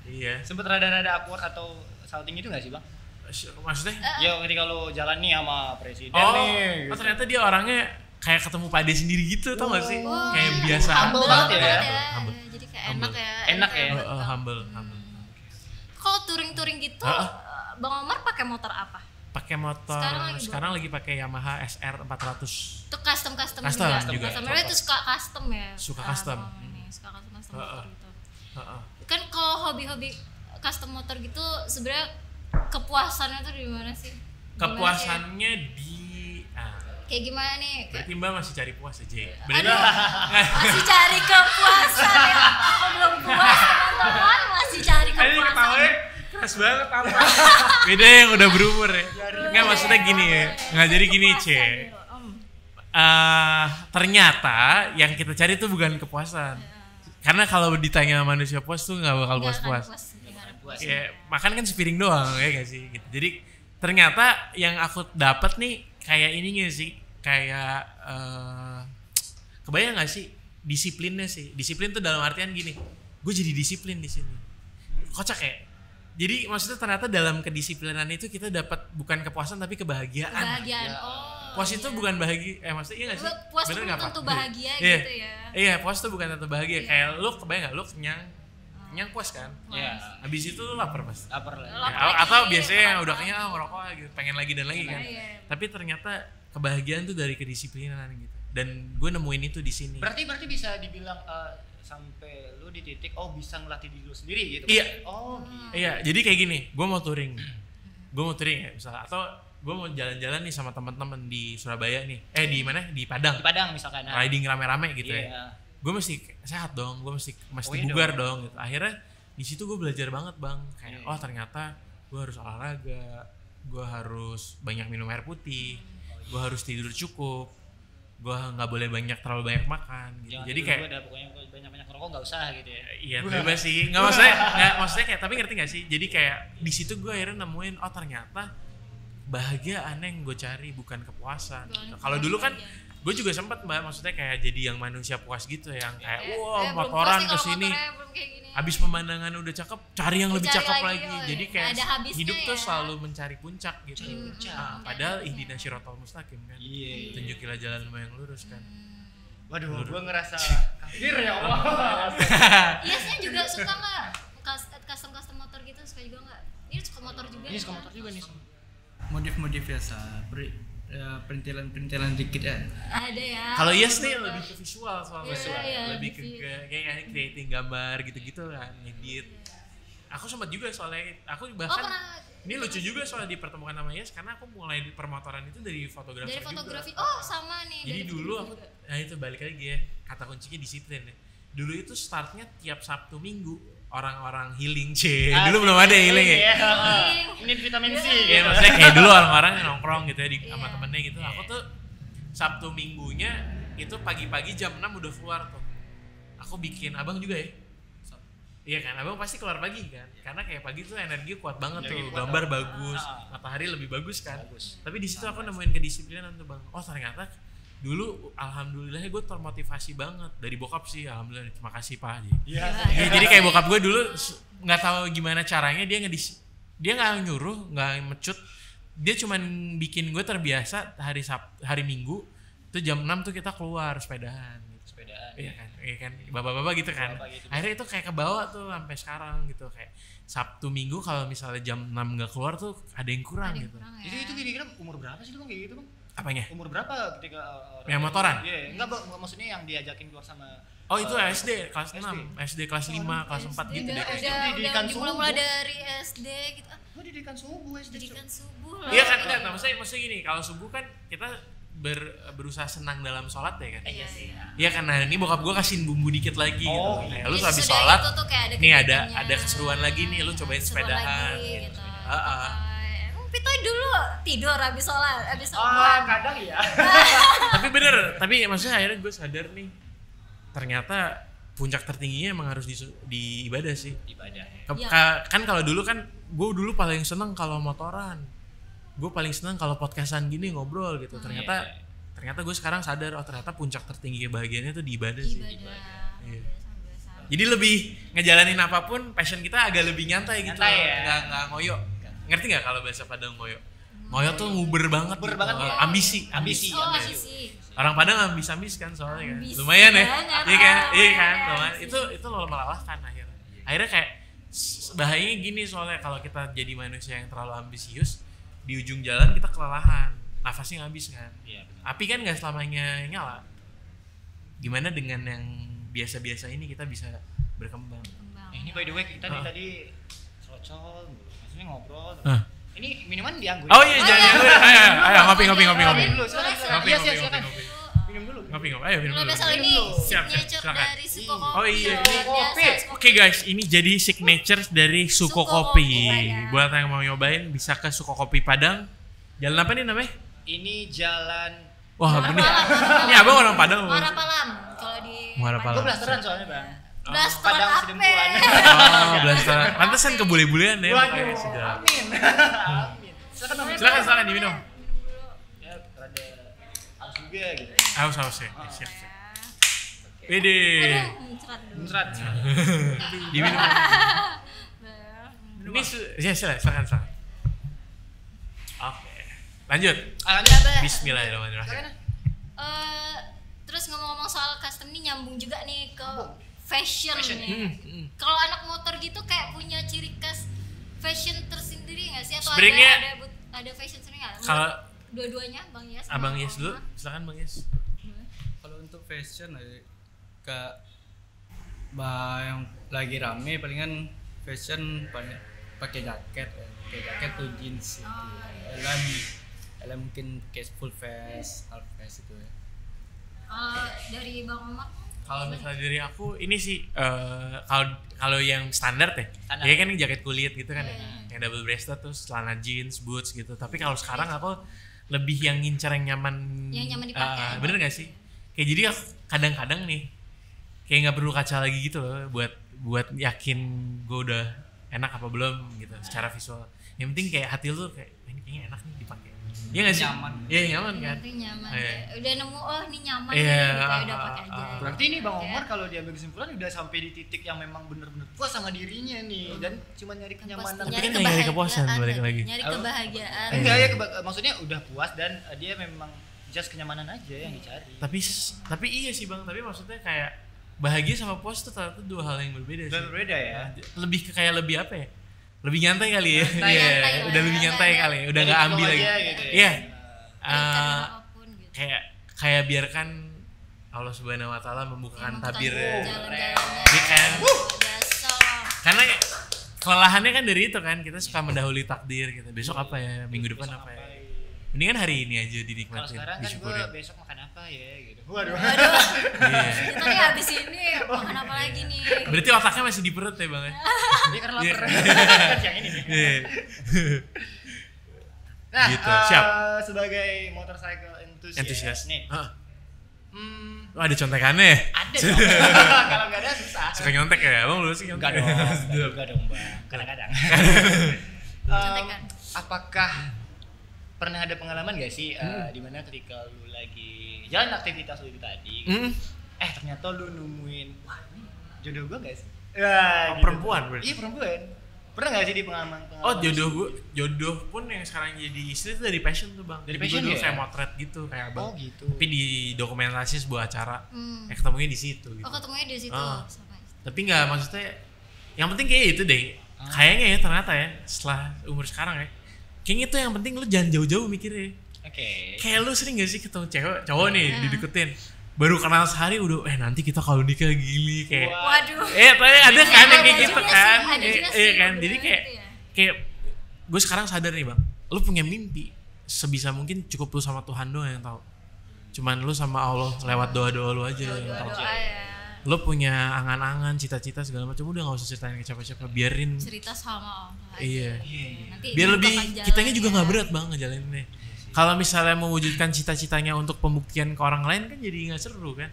Iya. sempet rada-rada awkward atau salting itu nggak sih Bang? Maksudnya? Ya ketika lu jalan nih sama presiden Oh, nih. oh ternyata dia orangnya kayak ketemu Pade sendiri gitu, tau gak sih? Kayak biasa. Humble banget ya. Humble. Jadi kayak Humble. enak ya. Enak ya? Humble. Kalau touring-touring gitu, Bang Omar pakai motor apa? Pakai motor sekarang lagi pakai Yamaha SR 400. Itu custom Custom juga. Sebenarnya itu suka custom ya. Suka custom. Bang ini suka custom Heeh. motor gitu. Heeh. Kan kalau hobi-hobi custom motor gitu sebenarnya kepuasannya tuh di mana sih? Gimana sih? Kepuasannya di Kayak gimana nih? berarti Mbak masih cari puas aja. Berarti Masih cari kepuasan ya. Aku belum puas teman-teman, masih cari kepuasan. keras banget apa? Beda yang udah berumur ya. Enggak, maksudnya gini ya. Nggak, jadi gini Ce. Ternyata yang kita cari itu bukan kepuasan. Karena kalau ditanya manusia puas tuh nggak bakal puas-puas. Ya, makan kan sepiring doang ya gak sih gitu. Jadi ternyata yang aku dapat nih kayak ininya sih, kayak kebayang gak sih disiplinnya sih. Disiplin tuh dalam artian gini, gue jadi disiplin di sini. Kocak ya. Jadi maksudnya ternyata dalam kedisiplinan itu kita dapat bukan kepuasan tapi kebahagiaan. Kebahagiaan. Puas itu bukan bahagia, maksudnya iya gak sih? Puas itu Bener belum nggak, Pak? tentu bahagia Iya. gitu ya. Iya, puas tuh bukan tentu bahagia. Kayak lu kebayang gak, lu kenyang puas kan? Iya. Habis itu lu lapar pasti. Lapar lah. Lapar Ya, lagi, atau biasanya yang lapar udah lagi. kenyang ngerokok lagi, pengen lagi dan lagi kan. Iya. Tapi ternyata kebahagiaan tuh dari kedisiplinan gitu. Dan gue nemuin itu di sini. Berarti bisa dibilang sampai lu di titik bisa ngelatih diri lu sendiri gitu. Iya. Oh, gitu. Iya, jadi kayak gini, gue mau touring ya misalnya, atau gue mau jalan-jalan nih sama teman-teman di Surabaya nih, di mana? Di Padang. Di Padang misalkan. Riding rame-rame gitu Iya. ya. Gue mesti sehat dong, gue mesti iya bugar dong. dong gitu. Akhirnya di situ gue belajar banget bang, kayak Iya. ternyata gue harus olahraga, gue harus banyak minum air putih, gue harus tidur cukup, gue nggak boleh terlalu banyak makan gitu. Jangan Jadi dulu kayak ada pokoknya banyak-banyak ngerokok nggak usah gitu ya. iya bebas sih, nggak maksudnya kayak, tapi ngerti nggak sih? Jadi kayak di situ gue akhirnya nemuin ternyata bahagiaan yang gue cari bukan kepuasan. Gitu. Kalau dulu kan gue juga sempat mbak, maksudnya kayak jadi yang manusia puas gitu, yang kayak motoran kesini, habis pemandangan udah cakep, cari yang lebih Cari cakep lagi, lagi. oh, Jadi iya. kayak Ada habisnya hidup tuh ya. selalu mencari puncak gitu. Cari puncak. Nah, padahal ihdina syiratal mustaqim kan. Iya. Tunjukilah jalan yang lurus kan. Waduh, gue ngerasa kafir ya Allah. Iasnya juga suka nggak custom motor gitu, suka juga nggak? Ini suka motor juga. Ini suka motor juga nih. Modif-modif biasa, Ya, perintilan dikit ya. Ada ya. Kalau Yes nih lebih ke visual soalnya. Iya, Lebih ke kayak creating gambar gitu-gitu kan, edit. Aku sempat juga soalnya, aku bahkan ini lucu juga soalnya dipertemukan sama Yes karena aku mulai di permotoran itu dari fotografi. Dari fotografi. juga. Oh, sama nih. Jadi dari dulu foto aku, juga. nah itu balik lagi ya, kata kuncinya disiplin ya. Dulu itu startnya tiap Sabtu Minggu orang-orang healing dulu belum ada healing ya. Ini vitamin C. Iya maksudnya kayak dulu orang-orang nongkrong gitu ya sama temennya gitu. Aku tuh Sabtu Minggunya itu pagi-pagi jam 6 udah keluar tuh. Aku bikin, abang juga ya? Iya kan, abang pasti keluar pagi kan? Karena kayak pagi tuh energi kuat banget tuh, gambar bagus, matahari lebih bagus kan. Tapi di situ aku nemuin kedisiplinan tuh bang. Oh ternyata dulu alhamdulillah gue termotivasi banget dari bokap sih, alhamdulillah terima kasih pak. Iya. Ya, jadi kayak bokap gue dulu nggak tahu gimana caranya dia nggak nyuruh, nggak mecut, dia cuman bikin gue terbiasa hari Minggu tuh jam 6 tuh kita keluar sepedaan. Iya kan, bapak-bapak gitu kan. Bapak gitu. Akhirnya itu kayak kebawa tuh sampai sekarang gitu, kayak Sabtu Minggu kalau misalnya jam 6 nggak keluar tuh ada yang kurang Ada yang gitu. kurang ya. Itu kira-kira umur berapa sih tuh bang kayak gitu bang? Apanya? Umur berapa ketika Yang motoran? Iya, enggak bang, maksudnya yang diajakin keluar sama. Oh itu SD kelas 6, SD kelas 5, kelas 4 gitu deh. Udah Didikan dimulai subuh. dari SD gitu. Oh didikan subuh SD. Didikan subuh. Iya kan, enggak, maksudnya gini, kalau subuh kan kita berusaha senang dalam sholat ya kan. Iya sih. Iya kan, nah ini bokap gue kasihin bumbu dikit lagi Oh, gitu. iya. Nah, lu Jadi habis sudah sholat, itu tuh kayak ada nih kegiatannya. ada keseruan lagi nih, lu cobain Keseruan sepedahan. lagi, gitu. Heeh. Emang Pitoy dulu tidur habis sholat, habis Ah, sholat. kadang ya. Tapi bener, tapi maksudnya akhirnya gue sadar nih, ternyata puncak tertingginya emang harus di ibadah sih. Ibadah. Iya. Kan kalau dulu kan, gue dulu paling seneng kalau motoran, gue paling seneng kalau podcastan gini ngobrol gitu. Ternyata gue sekarang sadar, oh ternyata puncak tertinggi kebahagiaannya tuh di ibadah sih. Iya. Jadi lebih ngejalanin apapun, passion kita agak lebih nyantai gitu. Nyantai ya. Nggak ngoyo. Ngerti nggak kalau bahasa Padang ngoyo? Ngoyo tuh nguber banget. Nguber gitu. banget ya. Ambisi. Oh, ambisi. Orang Padang ambis kan soalnya kan. Ambis Lumayan ya. banget. Iya kan? Iya kan? Ambis. Lumayan. Itu lo melelahkan akhirnya. Akhirnya kayak bahayanya gini soalnya kalau kita jadi manusia yang terlalu ambisius, di ujung jalan kita kelelahan. Nafasnya habis kan. Iya. Api kan nggak selamanya nyala. Gimana dengan yang biasa-biasa ini kita bisa berkembang? Ini by the way kita nih tadi selocol, maksudnya ngobrol. Hah. Ini minuman dianggur. Oh iya, jangan. Ayo ngopi. Dulu, silakan. Ngopi, Iya, ngopi, silakan. ngopi. Minum dulu. Ngopi. Ayo minum Mulai dulu. besok ini Siap, signature silakan. dari Suko Kopi. Oh iya, Luar Suko biasa, Kopi. Suko Oke guys, ini jadi signature dari Suko Suko Kopi. Kopi. Buat yang mau nyobain bisa ke Suko Kopi Padang. Jalan apa nih namanya? Ini jalan. Wah, bener. Ini abang orang Padang. Muara Palam kalau di Muara Palam. Gue blasteran soalnya bang. Blasteran Padang apa? Sidempuan. Oh, belasan. Pantesan kebule-bulean ya. Waduh, makanya sudah. amin. Amin. Silakan diminum. Ya, rada harus juga gitu. Haus ya. Siap. Wede. Aduh, muncrat dulu. Muncrat. Diminum. Ini ya silakan. Oke. Lanjut. Bismillahirrahmanirrahim. Terus ngomong-ngomong soal custom nih nyambung juga nih ke fashion nih. Hmm. Kalau anak motor gitu kayak punya ciri khas fashion tersendiri nggak sih atau Sebenarnya ada fashion sendiri nggak? kalau Dua-duanya Bang Yes. sama Abang Yes Om dulu, Mak. silakan Bang Yes. Kalau untuk fashion ke yang lagi rame palingan fashion pakai jaket tuh jeans itu. Dalam mungkin kayak full face, half face itu ya. Dari Bang Omar Kalau misalnya dari aku ini sih kalau yang standar ya, Standar. ya kan yang jaket kulit gitu kan ya, yang double breasted terus celana jeans, boots gitu. Tapi kalau sekarang aku lebih yang ngincar yang nyaman. Yang nyaman dipakai. Bener nggak sih? Kayak jadi aku kadang-kadang nih kayak nggak perlu kaca lagi gitu loh buat yakin gue udah enak apa belum gitu secara visual. Yang penting kayak hati lu kayak ini kayaknya enak nih dipakai. Iya nggak sih? Nyaman. Iya nyaman kan. Yang penting nyaman. Iya. Udah nemu ini nyaman Iya. nih, gitu, udah pakai aja. Berarti ini Bang Omar kalau diambil kesimpulan udah sampai di titik yang memang bener-bener puas sama dirinya nih dan cuma nyari kenyamanan. Tapi kan nyari kepuasan, balik lagi. Nyari Apa? kebahagiaan. Enggak ya, maksudnya udah puas dan dia memang just kenyamanan aja yang dicari. Tapi iya sih Bang, tapi maksudnya kayak bahagia sama puas tuh ternyata dua hal yang berbeda sih. Berbeda ya. Lebih ke kayak lebih apa ya? Lebih nyantai kali ya. Nyantai, Iya, nyantai lah. udah lebih nyantai kali ya. Udah enggak ambil lagi. Aja gitu ya. Iya. dengan apapun gitu. kayak biarkan Allah Subhanahu Wa Taala membukakan Emang tabir. kita jalan-jalannya Dia kan biasa. karena kelelahannya kan dari itu kan, kita suka mendahului takdir gitu. Besok apa ya, minggu depan Besok apa ya. ya? Mendingan hari ini aja Kalau dinikmatin, sekarang kan gue disyukurin. besok makan apa ya gitu. Waduh. Iya. Kita nih habis ini makan apa lagi nih? Berarti otaknya masih di perut ya bang ya? Dia kan Iya. lapar. Kan yang ini nih. Iya. Nah, Gitu, siap. Sebagai motorcycle enthusiast Entusias nih. Hah. Hmm, Oh, ada contekannya ya? ada dong. Kalau nggak ada susah. Suka nyontek ya? Bang lu sih nyontek? Enggak dong, enggak dong bang. Kadang-kadang. Contekan. Apakah pernah ada pengalaman gak sih di mana ketika lu lagi jalan aktivitas lu itu tadi, Hmm. ternyata lu nemuin, wah ini jodoh gua gak sih? Ya, Oh, perempuan berarti? Iya perempuan. Pernah gak sih di pengalaman? Oh, jodoh pun yang sekarang jadi istri itu dari passion tuh bang. Dari Jadi passion gua dulu ya? kayak motret gitu kayak abang. Oh gitu. Tapi di dokumentasi sebuah acara, Hmm. ketemunya di situ gitu. Oh ketemunya di situ. Ah. Sama Tapi nggak, maksudnya yang penting kayak itu deh. Kayaknya ya ternyata ya setelah umur sekarang ya, kayaknya itu yang penting lu jangan jauh-jauh mikirnya. Oke. Kayak lu sering gak sih ketemu cowok nih dideketin, baru kenal sehari udah nanti kita kalau nikah gini kayak Wah. Waduh. tapi ada kan yang kayak Ada gitu juga kan. sih, ada juga Iya sih, kan, bener jadi kayak gitu ya. kayak gue sekarang sadar nih bang, lu punya mimpi sebisa mungkin cukup lu sama Tuhan doang yang tahu. Cuman lu sama Allah lewat doa-doa lu aja yang tahu. Doa ya. Lu punya angan-angan, cita-cita segala macam udah nggak usah ceritain ke siapa-siapa, biarin. Cerita sama Allah aja. Iya. Nanti Biar lebih dibukakan kitanya juga jalan nggak ya. berat bang ngejalaninnya. Kalau misalnya mewujudkan cita-citanya untuk pembuktian ke orang lain kan jadi nggak seru kan.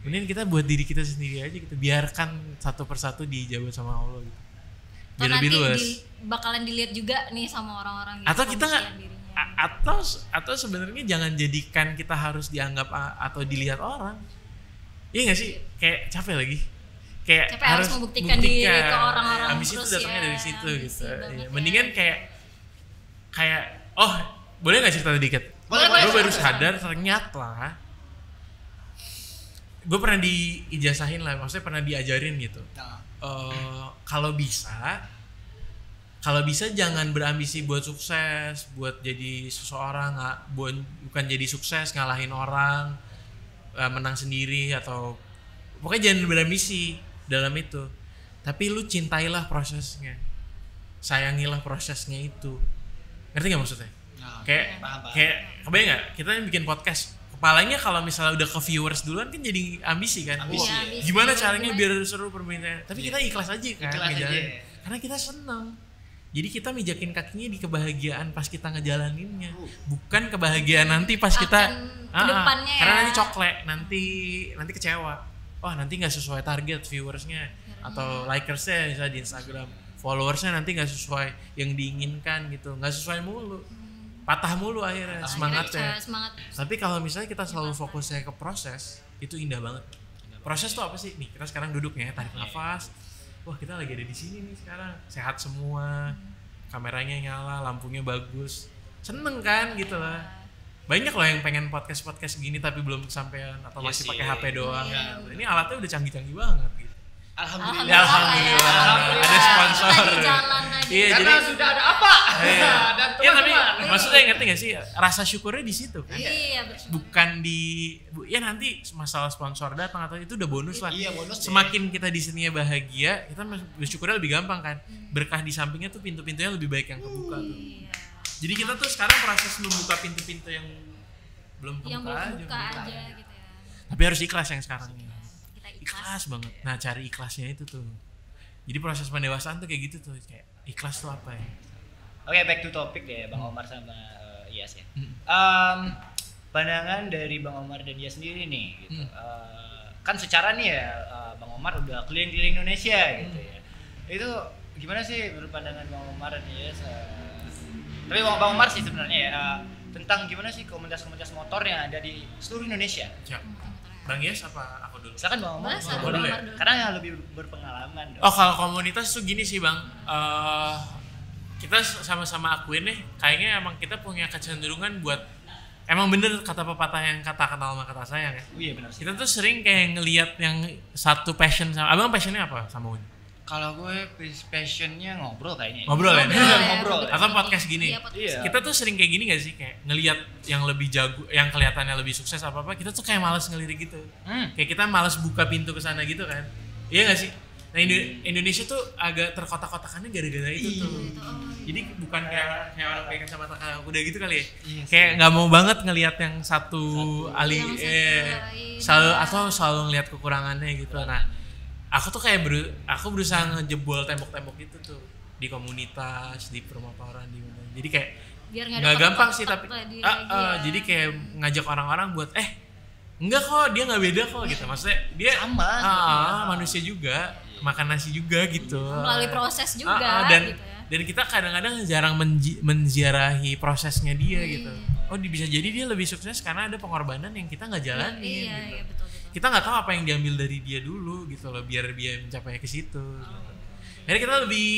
Mending kita buat diri kita sendiri aja, kita biarkan satu persatu dijawab sama Allah gitu. Atau Biar lebih nanti luas. bakalan dilihat juga nih sama orang-orang gitu, Atau kita nggak, pembuktian dirinya. atau sebenarnya jangan jadikan kita harus dianggap atau dilihat orang. Iya nggak sih? Kayak capek lagi. Kayak Capek harus membuktikan diri ke orang-orang Ambisi itu terus datangnya ya, dari situ ambisi gitu. banget Iya. ya. Mendingan kayak boleh nggak cerita dikit? Boleh, Gue baru boleh. sadar ternyata gue pernah diijazahin lah, maksudnya pernah diajarin gitu. Nah, Kalau bisa jangan berambisi buat sukses, buat jadi seseorang, bukan jadi sukses ngalahin orang, menang sendiri atau pokoknya jangan berambisi dalam itu. Tapi lu cintailah prosesnya, sayangilah prosesnya itu. Ngerti nggak maksudnya? nah, Kayak paham. kebayang nggak? Kita bikin podcast, kepalanya kalau misalnya udah ke viewers duluan kan jadi ambisi kan. Ambisi. Iya, ya. ambisi. Gimana caranya Gimana? biar seru permintaannya? Tapi kita ikhlas aja kan, Ikhlas aja. ngejalanin. Karena kita senang. Jadi kita mijakin kakinya di kebahagiaan pas kita ngejalaninnya, bukan kebahagiaan nanti pas kita Akan kedepannya karena ya. nanti coklek, nanti kecewa. Wah nanti nggak sesuai target viewersnya atau likersnya misalnya di Instagram, followersnya nanti nggak sesuai yang diinginkan gitu, nggak sesuai mulu, patah mulu akhirnya semangatnya. Semangat. Tapi kalau misalnya kita selalu fokusnya ke proses, itu indah banget. Proses tuh apa sih? Nih kita sekarang duduknya, tarik nafas. Wah kita lagi ada di sini nih sekarang, sehat semua, kameranya nyala, lampunya bagus, seneng kan gitu lah. Banyak loh yang pengen podcast gini tapi belum kesampaian atau Iya masih sih. pakai HP doang. Iya. Ini alatnya udah canggih-canggih banget gitu. Alhamdulillah. Alhamdulillah. Alhamdulillah. Ada sponsor. Kita di jalan aja. Iya, Karena jadi sudah ada apa? iya. Dan Iya tapi teman-teman. maksudnya ngerti gak sih rasa syukurnya di situ kan? Iya betul. Bukan ya nanti masalah sponsor datang atau itu udah bonus lah. Iya, bonus ya. Semakin kita di sininya bahagia, kita bersyukurnya lebih gampang kan. Berkah di sampingnya tuh pintu-pintunya lebih baik yang kebuka tuh. Iya. Jadi kita tuh sekarang proses membuka pintu-pintu yang belum kebuka Yang belum aja. buka belum aja buka. gitu ya. Tapi harus ikhlas yang sekarang ini. Kita Ikhlas banget. Nah, cari ikhlasnya itu tuh. Jadi proses pendewasaan tuh kayak gitu tuh, kayak ikhlas tuh apa ya? Oke, back to topic deh Bang Omar sama Iyas ya. Hmm. Pandangan dari Bang Omar dan Iyas sendiri nih gitu. Hmm. Kan secara nih ya Bang Omar udah keliling-keliling Indonesia gitu ya. Itu gimana sih menurut pandangan Bang Omar dan Iyas? Tapi Bang Omar sih sebenarnya ya tentang gimana sih komunitas-komunitas motor yang ada di seluruh Indonesia. Siap. Bang Yes apa aku dulu? Silakan Bang Omar. Boleh, Bang silakan Omar. Bang Omar dulu. Karena yang lebih berpengalaman dong. Oh kalau komunitas tuh gini sih Bang, kita sama-sama akuin nih, kayaknya emang kita punya kecenderungan buat emang bener kata pepatah yang kata kenal sama kata sayang ya. Oh iya benar sih. Kita tuh sering kayak ngelihat yang satu passion sama, abang passionnya apa sama Uni? Kalau gue passionnya ngobrol kayaknya. Ngobrol ya? Ngobrol. Atau podcast gini. Iya, podcast. Iya. Kita tuh sering kayak gini gak sih, kayak ngelihat yang lebih jago, yang kelihatannya lebih sukses apa kita tuh kayak malas ngelirik gitu. Kayak kita malas buka pintu ke sana gitu kan. Iya gak sih? Nah Indonesia tuh agak terkotak-kotakannya gara-gara itu tuh. Jadi bukan kayak orang kayak kacamata kuda gitu kali ya. Kayak nggak mau banget ngelihat yang satu Yang selalu ngelihat kekurangannya gitu. Nah, aku tuh kayak aku berusaha ngejebol tembok-tembok itu tuh di komunitas, di permotoran, di mana. Jadi kayak Biar nggak gampang sih tapi ya. jadi kayak ngajak orang-orang buat enggak kok, dia nggak beda kok gitu. Maksudnya dia manusia juga, makan nasi juga gitu. Melalui proses juga dan gitu ya. dan kita kadang-kadang jarang menziarahi prosesnya dia gitu. Oh, bisa jadi dia lebih sukses karena ada pengorbanan yang kita nggak jalanin gitu. Iya, betul. Kita nggak tahu apa yang diambil dari dia dulu gitu loh, biar dia mencapai ke situ. Gitu. Jadi kita lebih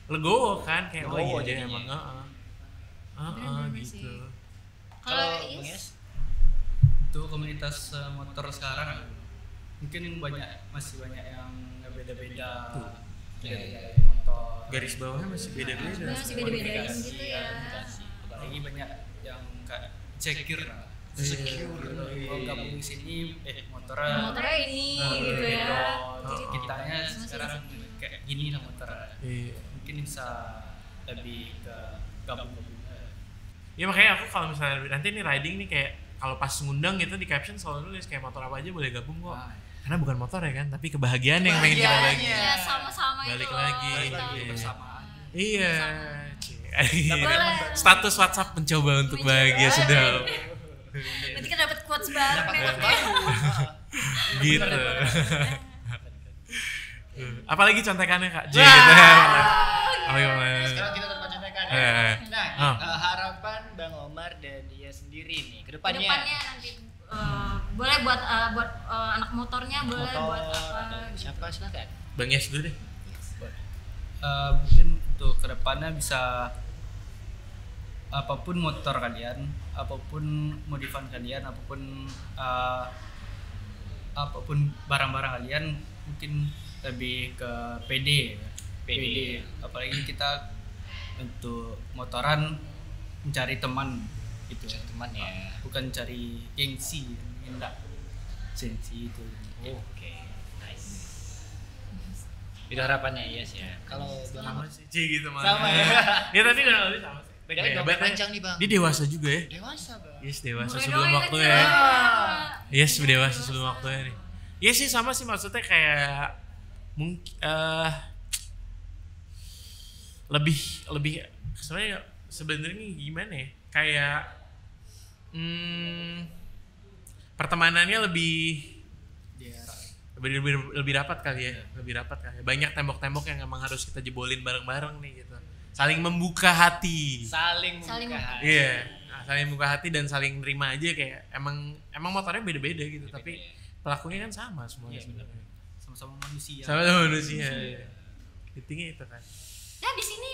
legowo kan, kayak Legowo iya jadinya. Bener-bener gitu. sih. Kalau Kalau Bang Yes? Untuk komunitas motor sekarang mungkin masih banyak yang nggak beda-beda dari motor. Garis bawahnya masih beda-beda. masih beda-bedain gitu ya. Apalagi banyak yang kayak secure. Kalau gabung di sini motornya Motornya ini gitu ya. Jadi kitanya sekarang kayak gini lah motornya. Iya. Mungkin bisa lebih ke gabung. Ya makanya aku kalau misalnya nanti nih riding nih kayak kalau pas ngundang gitu di caption selalu nulis kayak motor apa aja boleh gabung kok. Karena bukan motor ya kan, tapi kebahagiaan yang pengen kita bagi. Iya, sama-sama Balik itu. lagi. Kita- Bersamaan. Iya. Boleh. Status WhatsApp mencoba untuk bahagia sudah. Nanti kita dapat quotes baru nih. Gitu. Apalagi contekannya Kak J gitu ya. Oh gimana? Sekarang kita terpacakan ya. Nah, harapan Bang Omar dan dia sendiri nih kedepannya. Kedepannya nanti boleh buat anak motornya, boleh buat apa? atau siapa silakan. Bang Yes dulu deh. Mungkin untuk kedepannya bisa apapun motor kalian, apapun modifan kalian, apapun barang-barang kalian, mungkin lebih ke PD. Apalagi kita untuk motoran mencari teman gitu. Teman ya. Bukan cari gengsi, enggak. Sensi itu. Oke. Nice. Itu harapannya Yes ya. Kalau Sama Bang sih J gitu malah. Sama ya. Ya tapi udah lebih sama sih. Bedanya Hebat dompet ya. panjang nih Bang. Dia dewasa juga ya. Dewasa Bang. Yes, dewasa Boleh sebelum doain waktu aja. ya. Yes, dewasa sebelum waktunya nih. Iya sih sama sih, maksudnya kayak mungkin lebih sebenarnya gimana ya? Kayak pertemanannya lebih rapat kali ya, lebih rapat kali ya. Banyak tembok-tembok yang emang harus kita jebolin bareng-bareng nih gitu. Saling membuka hati. Saling Saling membuka hati. Iya, saling membuka hati dan saling nerima aja, kayak emang motornya beda-beda gitu, tapi pelakunya kan sama semuanya sebenarnya. Sama-sama manusia. Sama manusia. Intinya itu kan. Ya di sini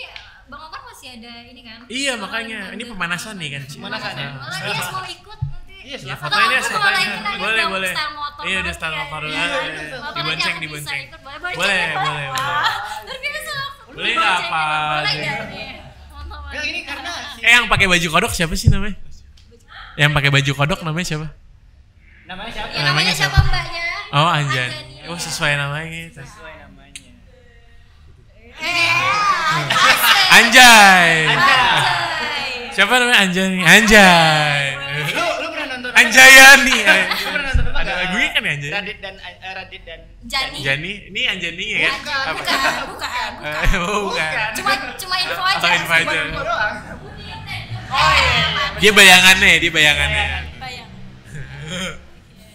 Bang Omar masih ada ini kan? Iya, makanya ini pemanasan nih kan. Pemanasan ya? Malah dia mau ikut nanti. Iya, Ya, silakan. fotonya, Atau aku fotonya. malah ikut aja Boleh, dong, boleh. style motor Iya, udah banget style ya. motor Iya, banget. itu tuh. Bapak Dibonceng, nanti aku bisa dibonceng. ikut, boleh Boleh, boncengin, boleh, Wah, boleh. luar biasa. Boleh Boncengin, apa boleh aja. nggak nih? Mantap, Yang ini karena Yang pakai baju kodok siapa sih namanya? Yang pakai baju kodok namanya siapa? namanya siapa? Ya, namanya siapa mbaknya? Oh, Anjan. Anjan, Oh, iya. sesuai namanya. Sesuai namanya. Anjay. Anjay. Siapa namanya Anjay? Anjay. Lu pernah nonton? Anjayani. Lu pernah nonton apa? Ada lagunya kan ya Anjay? Radit dan Jani. Jani, ini Anjani ya kan? Bukan, Apa? bukan. Oh, bukan. Cuma info aja. Oh, info aja. Gua doang. Oh iya. Dia bayangannya. Bayang.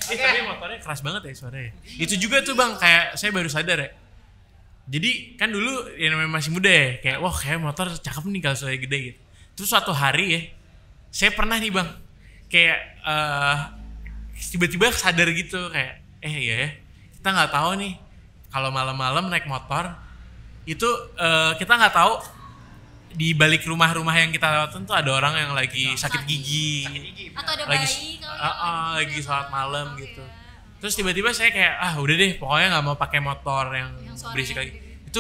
Tapi motornya keras banget ya suaranya. Itu juga tuh Bang, kayak saya baru sadar ya. Jadi kan dulu yang namanya masih muda ya, kayak wah kayak motor cakep nih kalau suaranya gede gitu. Terus suatu hari ya, saya pernah nih Bang, kayak tiba-tiba sadar gitu kayak iya ya, kita nggak tahu nih kalau malam-malam naik motor itu kita nggak tahu di balik rumah-rumah yang kita lewatin tuh ada orang yang lagi sakit gigi, Atau ada lagi bayi kalau lagi sholat malam gitu. Terus tiba-tiba saya kayak udah deh pokoknya nggak mau pakai motor yang Yang suaranya berisik lagi. gede.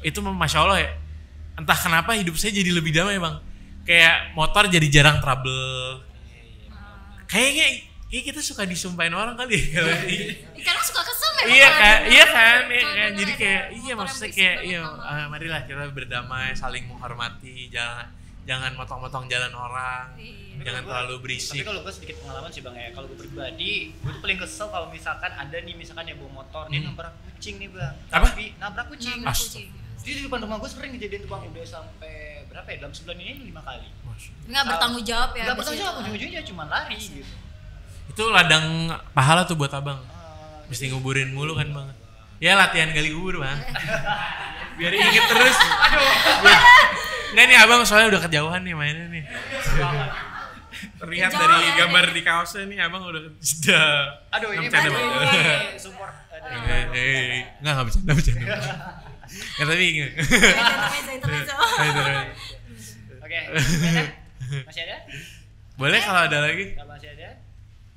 itu masya Allah ya. Entah kenapa hidup saya jadi lebih damai bang. Kayak motor jadi jarang trouble. Kayaknya kita suka disumpahin orang kali ya. Karena suka kesel memang. Iya kan, iya kan, Kalau jadi dengar kayak ya, iya motor maksudnya yang kayak berisik iya banget, marilah kita berdamai, saling menghormati, jangan motong-motong jalan orang, Iya. jangan terlalu Tapi berisik. kalau gue sedikit pengalaman sih bang ya, kalau gue pribadi, gue tuh paling kesel kalau misalkan ada nih misalkan yang bawa motor, dia nabrak kucing nih bang. Apa? Tapi nabrak kucing. Nabrak Astaga. kucing. Jadi di depan rumah gue sering kejadian tuh bang, udah sampai berapa ya? Dalam sebulan ini 5 kali. Nggak bertanggung jawab ya. Gak abis bertanggung itu. jawab, ujung-ujungnya cuma lari gitu. Itu ladang pahala tuh buat abang, Ah, mesti nguburin mulu kan bang. Ya latihan gali kubur bang, biar inget terus. Nggak nih abang soalnya udah kejauhan nih mainnya nih. Terlihat Jauh dari ya, gambar nih. di kaosnya nih abang udah sudah. Aduh ini Bercanda, Bang, Bang. ini support. Aduh. Nggak bercanda. Ya tapi inget. Intermezzo. Oke, ada? Masih ada? Boleh kalau ada lagi. Kalau masih ada?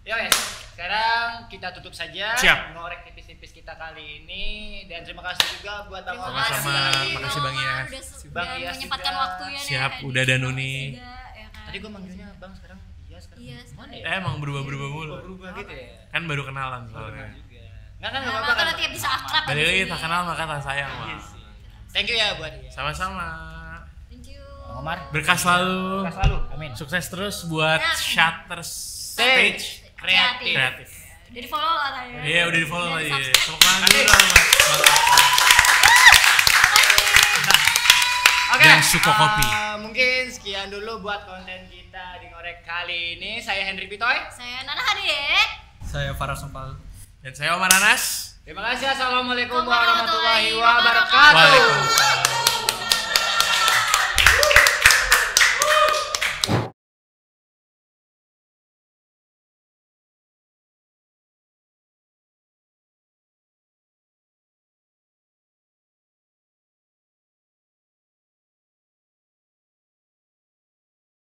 Ya wes, sekarang kita tutup saja. Siap. Ngorek tipis-tipis kita kali ini dan terima kasih juga buat Terima abang. kasih. Sama-sama. Makasih, Bang Iyas. Udah, Bang udah Iyas menyempatkan juga. waktunya nih. Siap, hadir udah dan juga, Uni. ya kan? Tadi gue manggilnya bang, sekarang iya sekarang. Iya, Mana sekarang. ya? Emang berubah-berubah mulu. Berubah gitu ya. Kan baru kenalan soalnya. Juga. Nggak kan Nah, apa-apa maka kan. nanti bisa akrab. Balik abis lagi ini. tak kenal maka tak sayang Iya bang. sih. Thank you ya buat dia. Sama-sama. Thank you. Bang Omar. Berkah selalu. Terima selalu. Amin. Sukses terus buat Amin. Shutter Stage Kreatif. Kreatif. Udah di follow katanya. Iya udah di follow Udah lagi. di-subscribe. Tepuk tangan dulu dong Mas. Oke. Dan Suko Kopi. Mungkin sekian dulu buat konten kita di Ngorek kali ini. Saya Henry Pitoy. Saya Nana Hadid. Saya Farah Sempal. Dan saya Omar Anas. Terima kasih. Assalamualaikum Warahmatullahi warahmatullahi wabarakatuh. Waalaikumsalam.